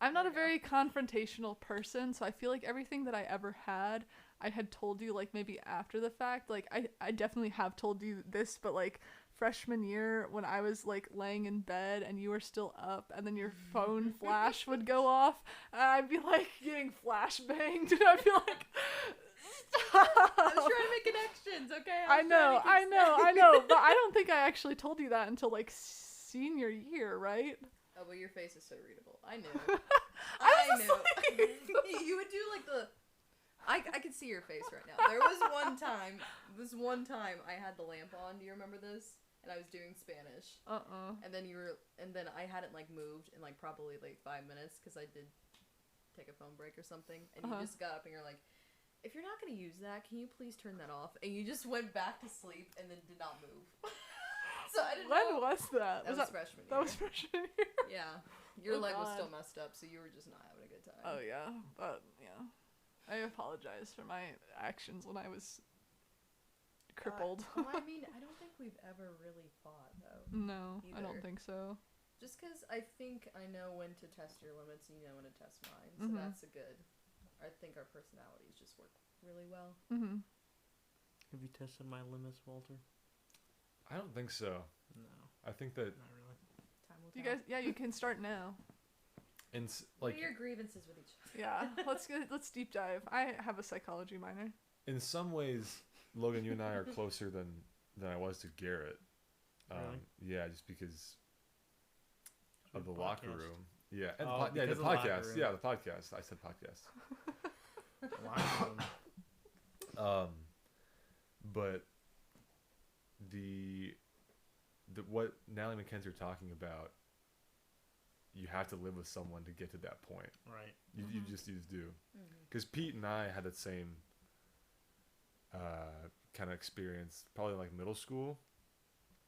I'm not a very confrontational person, so I feel like everything that I ever had, I had told you like maybe after the fact. Like I definitely have told you this, but like freshman year when I was like laying in bed and you were still up and then your phone flash would go off, I'd be like getting flashbanged and I'd be like, stop. I was trying to make connections, okay? I know, but I don't think I actually told you that until like senior year, right? Oh, but your face is so readable. I knew. I knew. You would do like the. I could see your face right now. There was one time I had the lamp on. Do you remember this? And I was doing Spanish. And then I hadn't like moved in like probably like 5 minutes because I did take a phone break or something. And you just got up and you're like, if you're not gonna use that, can you please turn that off? And you just went back to sleep and then did not move. So I didn't know. When was that? That was freshman year. That was freshman year. Yeah. Your leg was God. still messed up, so you were just not having a good time. Oh yeah, but yeah. I apologize for my actions when I was crippled. I mean, I don't think we've ever really fought, though. No, I don't either. think so. Just because I think I know when to test your limits and you know when to test mine. So that's a good... I think our personalities just work really well. Mm-hmm. Have you tested my limits, Walter? I don't think so. No. I think that... Not really. Time will You tell. guys, yeah, you can start now. What are your grievances with each other? Yeah, let's deep dive. I have a psychology minor. In some ways, Logan, you and I are closer than I was to Garrett. Really? Yeah, just because of the podcast. locker room. Yeah, and Oh, the because of the locker podcast. room. Yeah, the podcast. I said podcast. Locker room. But the what Natalie and Mackenzie are talking about, you have to live with someone to get to that point. Right. You just do. Because Pete and I had the same kind of experience, probably like middle school.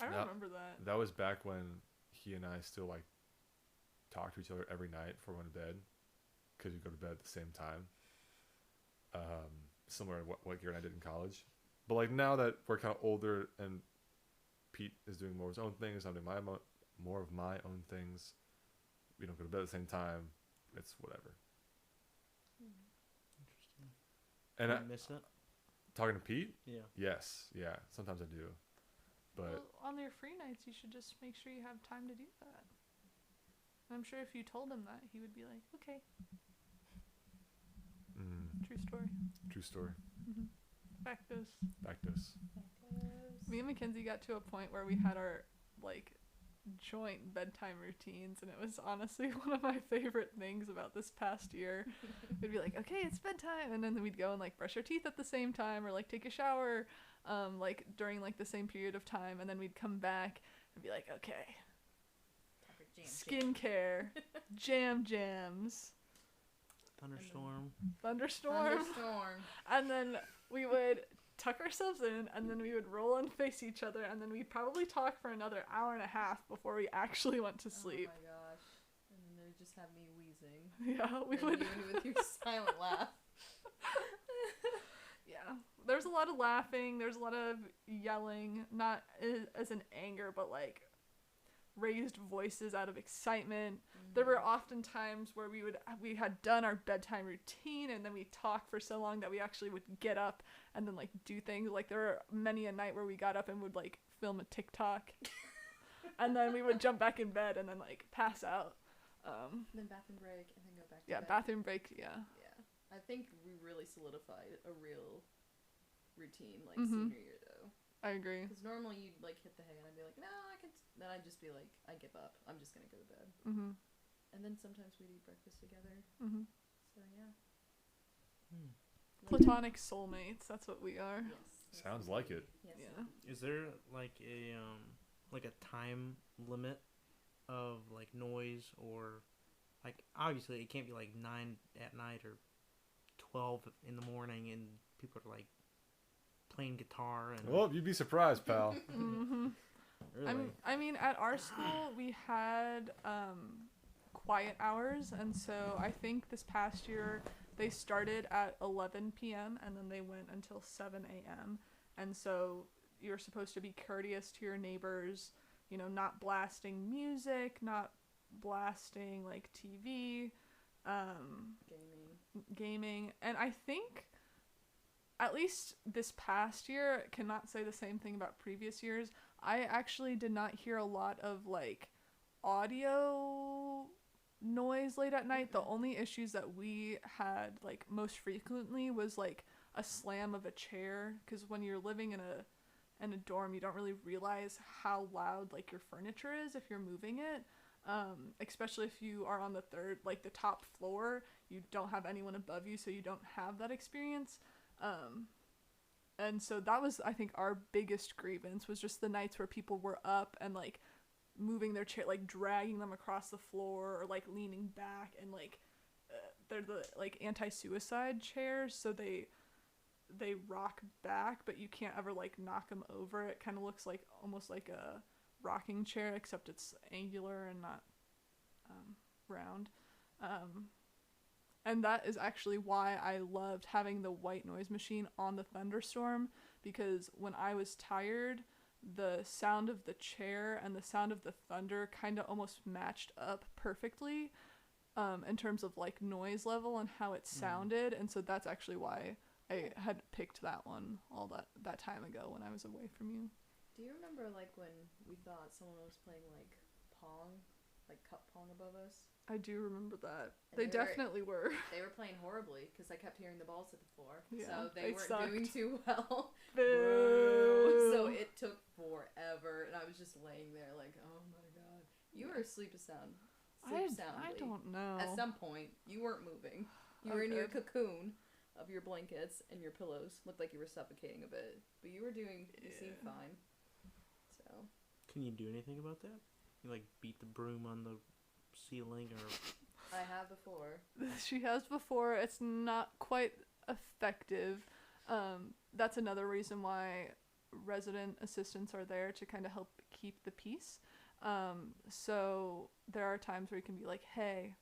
I remember that. That was back when he and I still like talked to each other every night before we went to bed, because we go to bed at the same time. Similar to what Garrett and I did in college. But like now that we're kind of older and Pete is doing more of his own things, I'm doing more of my own things. We don't go to bed at the same time. It's whatever. Interesting. And Do you miss it? talking to Pete? Yeah. Yes. Yeah. Sometimes I do. But well, on your free nights, you should just make sure you have time to do that. And I'm sure if you told him that, he would be like, okay. True story. True story. Mm-hmm. Factos. Factos. Me and Mackenzie got to a point where we had our like joint bedtime routines, and it was honestly one of my favorite things about this past year. We'd be like, okay, it's bedtime, and then we'd go and like brush our teeth at the same time, or like take a shower like during like the same period of time, and then we'd come back and be like, okay, skincare, jams, thunderstorm, and then we would tuck ourselves in, and then we would roll and face each other, and then we'd probably talk for another hour and a half before we actually went to sleep. Oh my gosh. And then they would just have me wheezing. Yeah, we and would. You with your silent laugh. Yeah. There's a lot of laughing, there's a lot of yelling, not as in anger, but like raised voices out of excitement. There were often times where we had done our bedtime routine and then we talked for so long that we actually would get up and then like do things. Like there were many a night where we got up and would like film a TikTok and then we would jump back in bed and then like pass out. Then bathroom break and then go back to Yeah, bed. bathroom break, yeah. Yeah. I think we really solidified a real routine like senior year though. I agree. Because normally you'd like hit the hay and I'd be like, no, I can. Then I'd just be like, I give up. I'm just gonna go to bed. And then sometimes we'd eat breakfast together. So yeah. Platonic soulmates. That's what we are. Yes. Sounds like it. Yes. Yeah. Is there like a time limit of like noise, or like obviously it can't be like 9 at night or 12 in the morning and people are like playing guitar and Well, you'd be surprised, pal. really? I mean, at our school we had quiet hours, and so I think this past year they started at 11 p.m. and then they went until 7 a.m. And so you're supposed to be courteous to your neighbors, you know, not blasting music, not blasting like TV, gaming. And I think at least this past year, cannot say the same thing about previous years. I actually did not hear a lot of like audio noise late at night. The only issues that we had like most frequently was like a slam of a chair, because when you're living in a dorm, you don't really realize how loud like your furniture is if you're moving it, especially if you are on the top floor. You don't have anyone above you, so you don't have that experience. And so that was, I think, our biggest grievance, was just the nights where people were up and like moving their chair, like dragging them across the floor, or like leaning back, and like they're the like anti-suicide chairs, so they rock back, but you can't ever like knock them over. It kind of looks like almost like a rocking chair, except it's angular and not round. And that is actually why I loved having the white noise machine on the Thunderstorm, because when I was tired, the sound of the chair and the sound of the thunder kind of almost matched up perfectly in terms of like noise level and how it sounded. And so that's actually why I had picked that one all that time ago when I was away from you. Do you remember like when we thought someone was playing like Pong, like cup Pong above us? I do remember that. And They definitely were. They were playing horribly because I kept hearing the balls hit the floor. Yeah, so they weren't sucked. doing too well. Boo! So it took forever, and I was just laying there like, oh my god. You were asleep soundly. I don't know. At some point, you weren't moving. You were in your cocoon of your blankets and your pillows. Looked like you were suffocating a bit. But you seemed fine. So. Can you do anything about that? You like beat the broom on the ceiling, or I have before. She has before. It's not quite effective. That's another reason why resident assistants are there, to kind of help keep the peace. So there are times where you can be like, hey,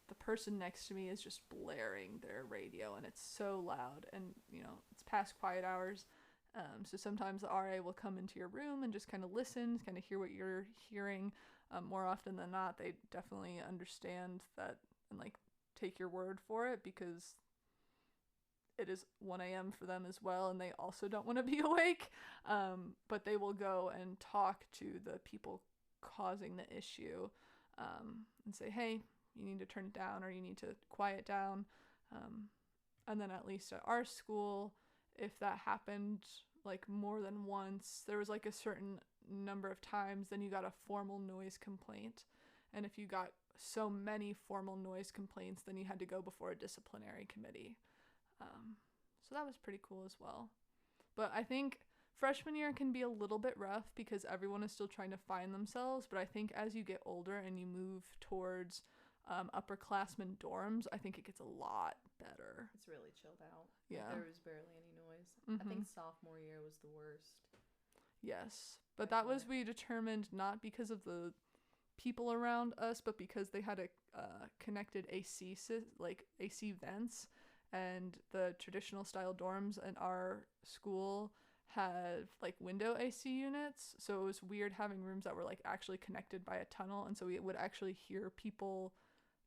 the person next to me is just blaring their radio and it's so loud, and you know, it's past quiet hours. So sometimes the RA will come into your room and just kind of listen, kind of hear what you're hearing. More often than not, they definitely understand that and like take your word for it, because it is 1 a.m. for them as well, and they also don't want to be awake. But they will go and talk to the people causing the issue, and say, hey, you need to turn it down, or you need to quiet down. And then at least at our school, if that happened like more than once, there was like a certain number of times, then you got a formal noise complaint. And if you got so many formal noise complaints, then you had to go before a disciplinary committee. So that was pretty cool as well. But I think freshman year can be a little bit rough because everyone is still trying to find themselves. But I think as you get older and you move towards upperclassmen dorms, I think it gets a lot better. It's really chilled out. Yeah. Like, there was barely any noise. Mm-hmm. I think sophomore year was the worst. Yes. But that was, we determined, not because of the people around us, but because they had a connected AC vents, and the traditional style dorms in our school had like window AC units, so it was weird having rooms that were like actually connected by a tunnel, and so we would actually hear people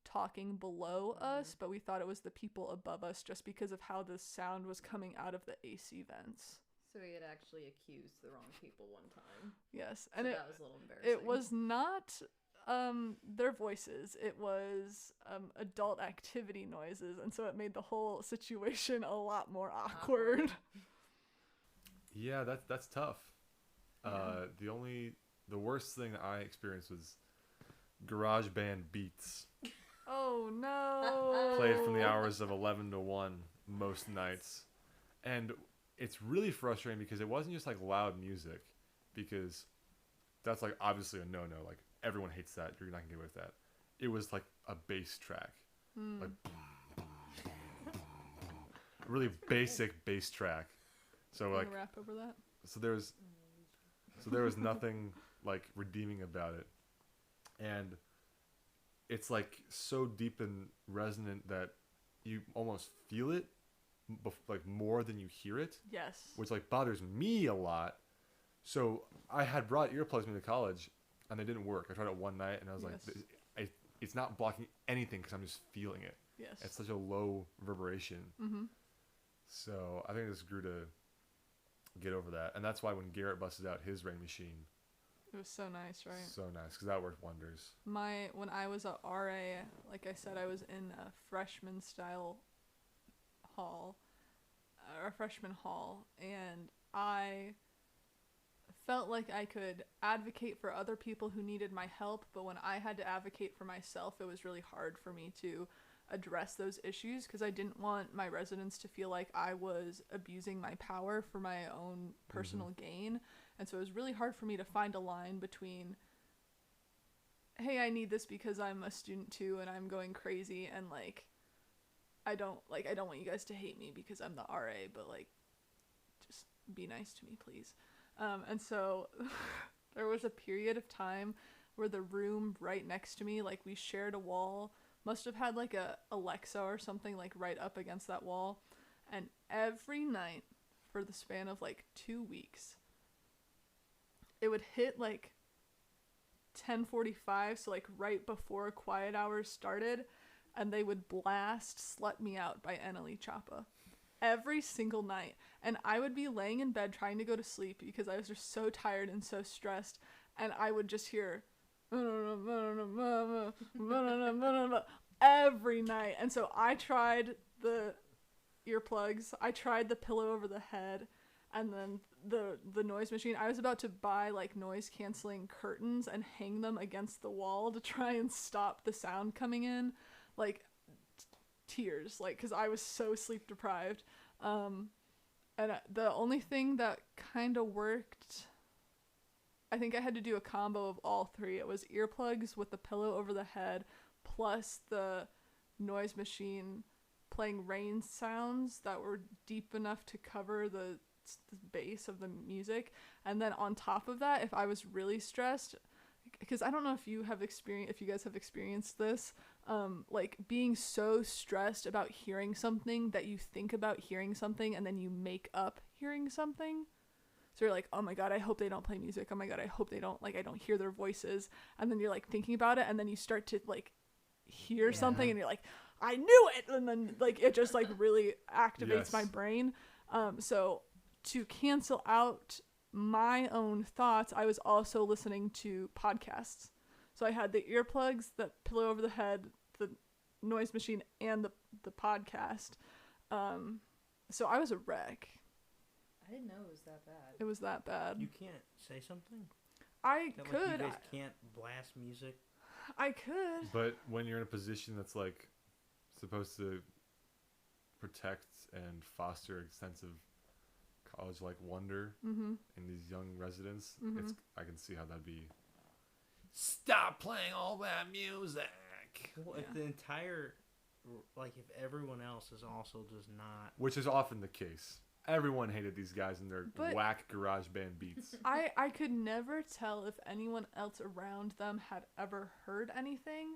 talking below us, but we thought it was the people above us just because of how the sound was coming out of the AC vents. So he had actually accused the wrong people one time. Yes, So and that was a little embarrassing. it was not their voices, it was adult activity noises, and so it made the whole situation a lot more awkward. Yeah, that's tough. Yeah. The worst thing I experienced was garage band beats Oh no. played from the hours of 11 to 1 most nights. And it's really frustrating because it wasn't just like loud music, because that's like obviously a no-no. Like everyone hates that. You're not gonna get away with that. It was like a bass track. Like really basic bass track. So Wanna like rap over that? so there was nothing like redeeming about it. And it's like so deep and resonant that you almost feel it like more than you hear it, Yes. which like bothers me a lot. So I had brought earplugs with me to college and they didn't work. I tried it one night and I was Yes. like, it's not blocking anything because I'm just feeling it. Yes. It's such a low reverberation. Mm-hmm. So I think I just grew to get over that. And that's why when Garrett busted out his rain machine, It was so nice, right? so nice, because that worked wonders. When I was a RA, like I said, I was in a freshman style hall, or a freshman hall, and I felt like I could advocate for other people who needed my help, but when I had to advocate for myself, it was really hard for me to address those issues because I didn't want my residents to feel like I was abusing my power for my own personal gain. And so it was really hard for me to find a line between, hey, I need this because I'm a student too and I'm going crazy, and like I don't want you guys to hate me because I'm the RA, but like just be nice to me, please. And so there was a period of time where the room right next to me, like we shared a wall, must have had like a Alexa or something like right up against that wall, and every night for the span of like 2 weeks it would hit like 10:45, so like right before quiet hours started, and they would blast Slut Me Out by Annalie Chapa every single night. And I would be laying in bed trying to go to sleep because I was just so tired and so stressed, and I would just hear every night. And so I tried the earplugs, I tried the pillow over the head, and then the noise machine. I was about to buy like noise canceling curtains and hang them against the wall to try and stop the sound coming in, like tears, like because I was so sleep deprived. And the only thing that kind of worked, I think I had to do a combo of all three. It was earplugs with the pillow over the head, plus the noise machine playing rain sounds that were deep enough to cover the bass of the music. And then on top of that, if I was really stressed, because I don't know if you guys have experienced this, like being so stressed about hearing something that you think about hearing something and then you make up hearing something. So you're like, oh my god, I hope they don't play music. Oh my god, I hope they don't, like, I don't hear their voices. And then you're like thinking about it, and then you start to like hear something and you're like, I knew it. And then like it just like really activates my brain. So to cancel out my own thoughts, I was also listening to podcasts. So I had the earplugs, the pillow over the head, the noise machine, and the podcast. So I was a wreck. I didn't know it was that bad. It was that bad. You can't say something? I That, could. Like, you guys can't blast music? I could. But when you're in a position that's like supposed to protect and foster a sense of college like wonder in these young residents, I can see how that'd be. Stop playing all that music. Well, if the entire, like, if everyone else is also just not, Which is often the case. Everyone hated these guys and their whack garage band beats. I could never tell if anyone else around them had ever heard anything,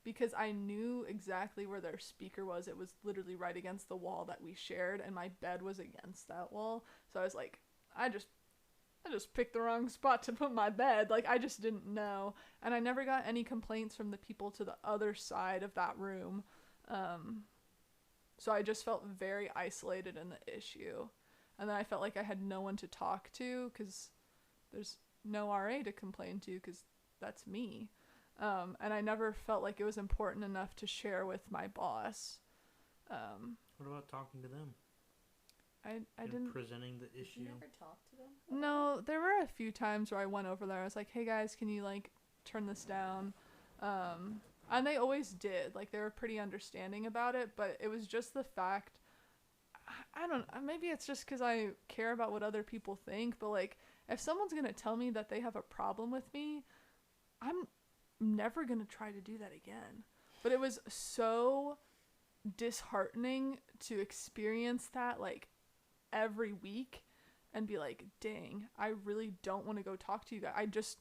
because I knew exactly where their speaker was. It was literally right against the wall that we shared, and my bed was against that wall. So I was like, I just picked the wrong spot to put my bed. Like, I just didn't know. And I never got any complaints from the people to the other side of that room. So I just felt very isolated in the issue. And then I felt like I had no one to talk to because there's no RA to complain to because that's me. And I never felt like it was important enough to share with my boss. What about talking to them? I didn't... Presenting the issue? You never talked to them? No, there were a few times where I went over there. I was like, hey guys, can you, like, turn this down? And they always did. Like, they were pretty understanding about it, but it was just the fact... I don't know. Maybe it's just because I care about what other people think, but, like, if someone's going to tell me that they have a problem with me, I'm never going to try to do that again. But it was so disheartening to experience that, like, every week and be like, dang, I really don't want to go talk to you guys. I just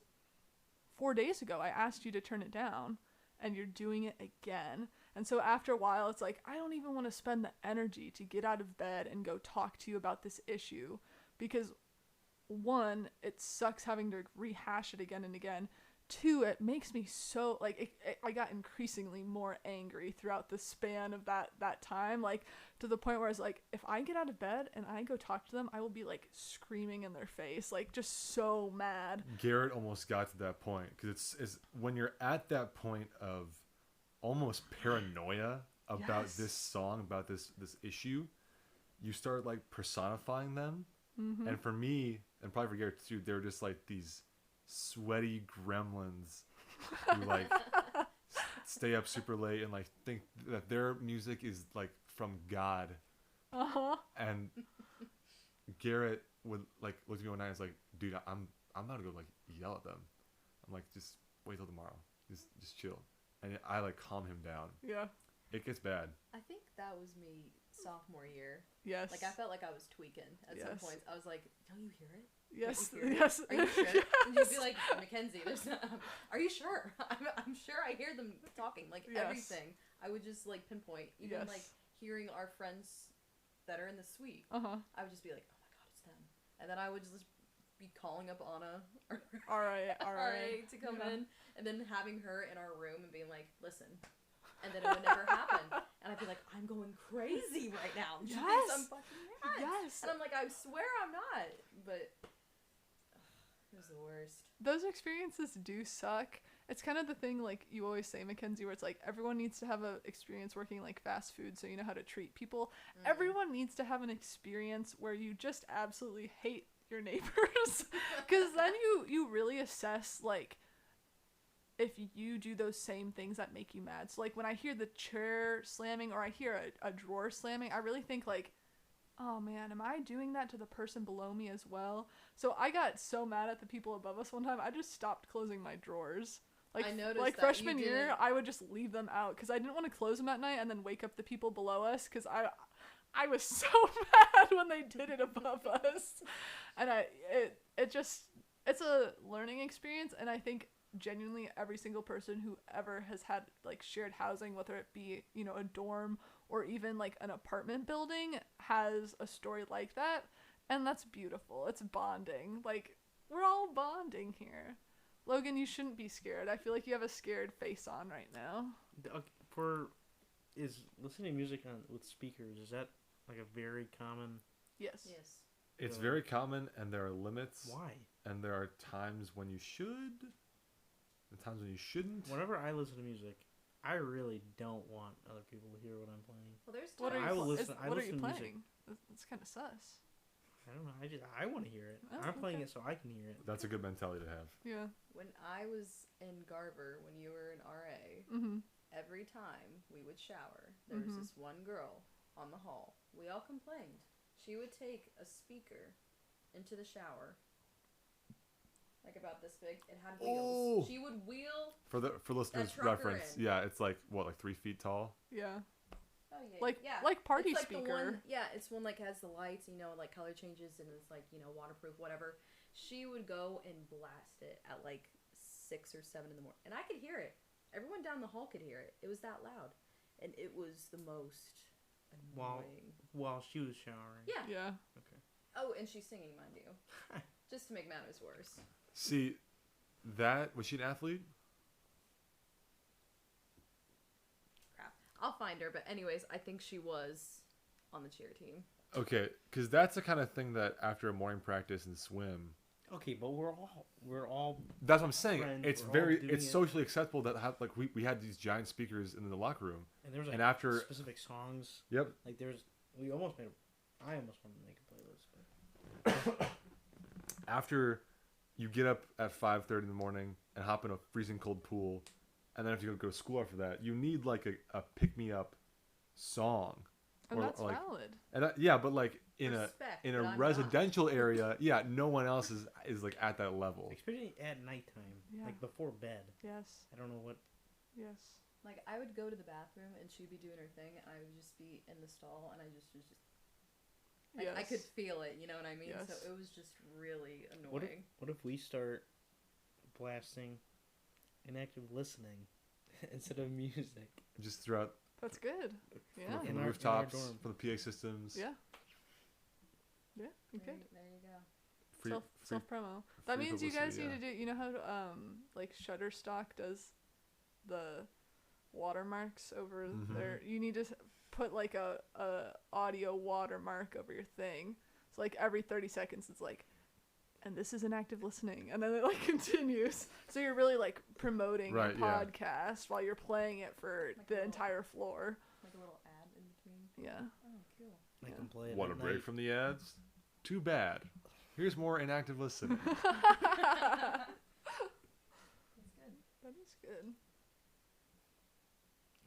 4 days ago I asked you to turn it down and you're doing it again. And so after a while it's like, I don't even want to spend the energy to get out of bed and go talk to you about this issue because 1, it sucks having to rehash it again and again. 2, it makes me so, like, I got increasingly more angry throughout the span of that time, like, to the point where I was like, if I get out of bed and I go talk to them, I will be, like, screaming in their face, like, just so mad. Garrett almost got to that point, because it's when you're at that point of almost paranoia about Yes. this song, about this issue, you start, like, personifying them, and for me, and probably for Garrett too, they're just, like, these sweaty gremlins who like stay up super late and like think that their music is like from God. And Garrett would like look at me one night and was like, dude, I'm about to go like yell at them. I'm like, just wait till tomorrow. Just chill. And I like calm him down. Yeah. It gets bad. I think that was me sophomore year. Yes. Like, I felt like I was tweaking at some Yes. points. I was like, don't you hear it? Yes. Don't you hear it? Yes. Are you sure? Yes. And you'd be like, Mackenzie, there's not, are you sure? I'm sure I hear them talking. Like, Yes. everything. I would just, like, pinpoint. Even, Yes. like, hearing our friends that are in the suite. Uh-huh. I would just be like, oh my god, it's them. And then I would just be calling up Anna or All right. to come Yeah. in, and then having her in our room and being like, listen. And then it would never happen. And I'd be like, I'm going crazy right now. She thinks Yes. I'm fucking mad. Yes. And I'm like, I swear I'm not. But it was the worst. Those experiences do suck. It's kind of the thing, like, you always say, Mackenzie, where it's like, everyone needs to have an experience working, like, fast food so you know how to treat people. Everyone needs to have an experience where you just absolutely hate your neighbors. Because then you really assess, like, if you do those same things that make you mad. So, like, when I hear the chair slamming or I hear a drawer slamming, I really think, like, oh man, am I doing that to the person below me as well? So I got so mad at the people above us one time, I just stopped closing my drawers. Like, I noticed like that freshman you year, didn't- I would just leave them out because I didn't want to close them at night and then wake up the people below us because I was so mad when they did it above us. And it's a learning experience, and I think genuinely every single person who ever has had like shared housing, whether it be, you know, a dorm or even like an apartment building, has a story like that, and that's beautiful. It's bonding. Like, we're all bonding here. Logan, you shouldn't be scared. I feel like you have a scared face on right now. Is listening to music with speakers, is that like a very common? Yes. Yes. It's very common, and there are limits. Why? And there are times when you should, and times when you shouldn't. Whenever I listen to music, I really don't want other people to hear what I'm playing. Well, there's What are times. I you, will listen- I what are listen you to music. playing? It's kind of sus. I don't know. I want to hear it. Oh, I'm playing okay. it so I can hear it. That's a good mentality to have. Yeah. When I was in Garver, when you were in RA, Mm-hmm. every time we would shower, there was this one girl on the hall. We all complained. She would take a speaker into the shower, like about this big. It had wheels. Oh. She would wheel. For listeners' trucker reference, in. yeah, it's like what, like 3 feet tall. Yeah. Oh yeah. Like- yeah. like party it's like the speaker. one, yeah, it's one like has the lights, you know, like color changes and it's like, you know, waterproof, whatever. She would go and blast it at like 6 or 7 in the morning, and I could hear it. Everyone down the hall could hear it. It was that loud, and it was the most annoying. While she was showering. Yeah. Yeah. Okay. Oh, and she's singing, mind you. Just to make matters worse. See, was she an athlete? Crap. I'll find her, but anyways, I think she was on the cheer team. Okay, because that's the kind of thing that after a morning practice and swim. Okay, but we're all. That's what I'm saying. Friends, It's we're all very, doing it's it. socially acceptable that we had these giant speakers in the locker room. And there was like And after- specific songs. Yep. Like I almost wanted to make a playlist. But... After you get up at 5:30 in the morning and hop in a freezing cold pool, and then if you go to school after that, you need like a pick me up song. And Or, that's like, valid. And yeah, but like in Respect, a but I'm residential area, yeah, no one else is like at that level. Especially at nighttime, Yeah. like before bed. Yes. I don't know what. Yes. Like, I would go to the bathroom, and she'd be doing her thing, and I would just be in the stall, and I just was just... Like, I could feel it, you know what I mean? Yes. So it was just really annoying. What if we start blasting inactive listening instead of music? Just throughout That's good. Yeah. from In the our rooftops, dorm. from the PA systems. Yeah. Yeah, you could. There you go. Free, Self promo. That free means you guys publicity, need to do. You know how like Shutterstock does the watermarks over Mhm. there. You need to put like a audio watermark over your thing. So like every 30 seconds, it's like, and this is inactive listening, and then it like continues. So you're really like promoting Right, a yeah. podcast while you're playing it for Like a the little- entire floor. Like a little ad in between. Yeah. Oh, cool. I Yeah. can play it. Want a at break night. from the ads? Too bad. Here's more inactive listening. That's good. That is good.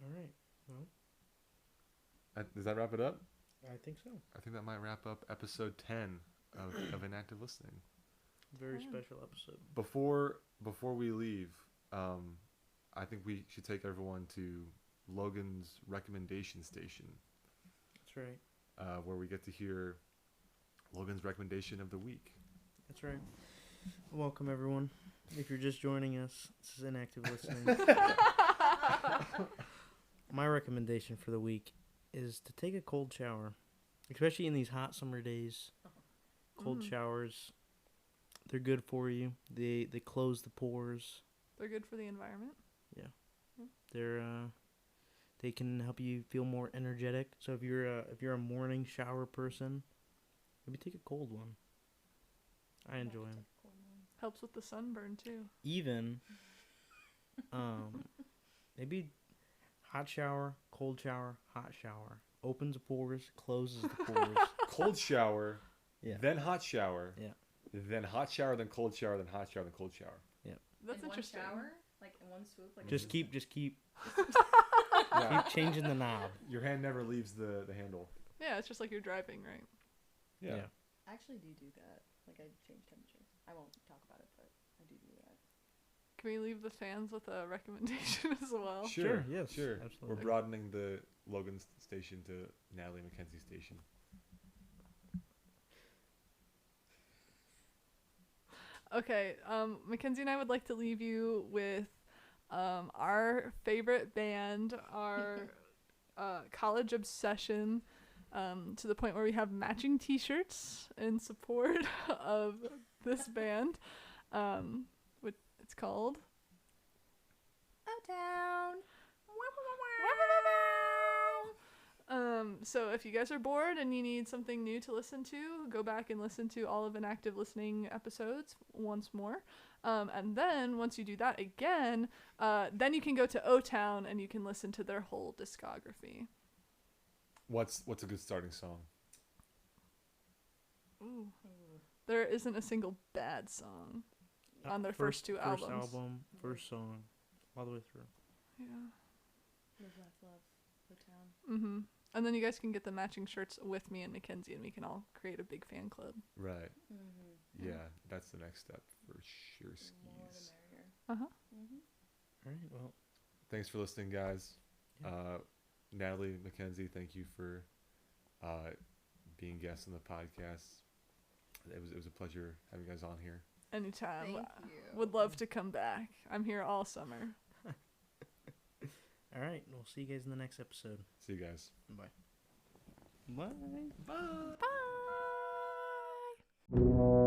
All right. Well, Does that wrap it up? I think so. I think that might wrap up episode 10 of inactive listening. Very 10. special episode. Before we leave, I think we should take everyone to Logan's recommendation station, That's right. where we get to hear Logan's recommendation of the week. That's right. Welcome everyone. If you're just joining us, this is inactive listening. My recommendation for the week is to take a cold shower, especially in these hot summer days. Cold showers, they're good for you. They close the pores. They're good for the environment. They can help you feel more energetic. So if you're a morning shower person, maybe take a cold one. I enjoy them. Helps with the sunburn too. Even maybe hot shower, cold shower, hot shower. Opens the pores, closes the pores. Cold shower, Yeah. then hot shower, Yeah. then hot shower, then cold shower, then hot shower, then cold shower. That's in interesting. One shower? Like in one swoop? Like Just keep Yeah. keep changing the knob. Your hand never leaves the handle. Yeah, it's just like you're driving, right? Yeah. I actually do that. Like I change temperature. I won't talk about it, but I do that. Can we leave the fans with a recommendation as well? Sure. Yes. Sure. Absolutely. We're broadening the Logan station to Natalie McKenzie station. Okay, Mackenzie and I would like to leave you with our favorite band, our college obsession, to the point where we have matching t-shirts in support of this band. It's called O-Town. So if you guys are bored and you need something new to listen to, go back and listen to all of Inactive Listening episodes once more. And then once you do that again, then you can go to O-Town and you can listen to their whole discography. What's a good starting song? Ooh. There isn't a single bad song on their first two albums. First album, first song, all the way through. Yeah. Live, laugh, love. O-Town. Mm-hmm. And then you guys can get the matching shirts with me and Mackenzie, and we can all create a big fan club. Right. Mm-hmm. Yeah, that's the next step for sure. The more the Skis. merrier. Uh-huh. Mm-hmm. All right. Well, Thanks for listening, guys. Yeah. Natalie, Mackenzie, thank you for being guests on the podcast. It was a pleasure having you guys on here. Anytime. Thank you. Would love to come back. I'm here all summer. all right. We'll see you guys in the next episode. See you guys. Bye. Bye. Bye. Bye. Bye.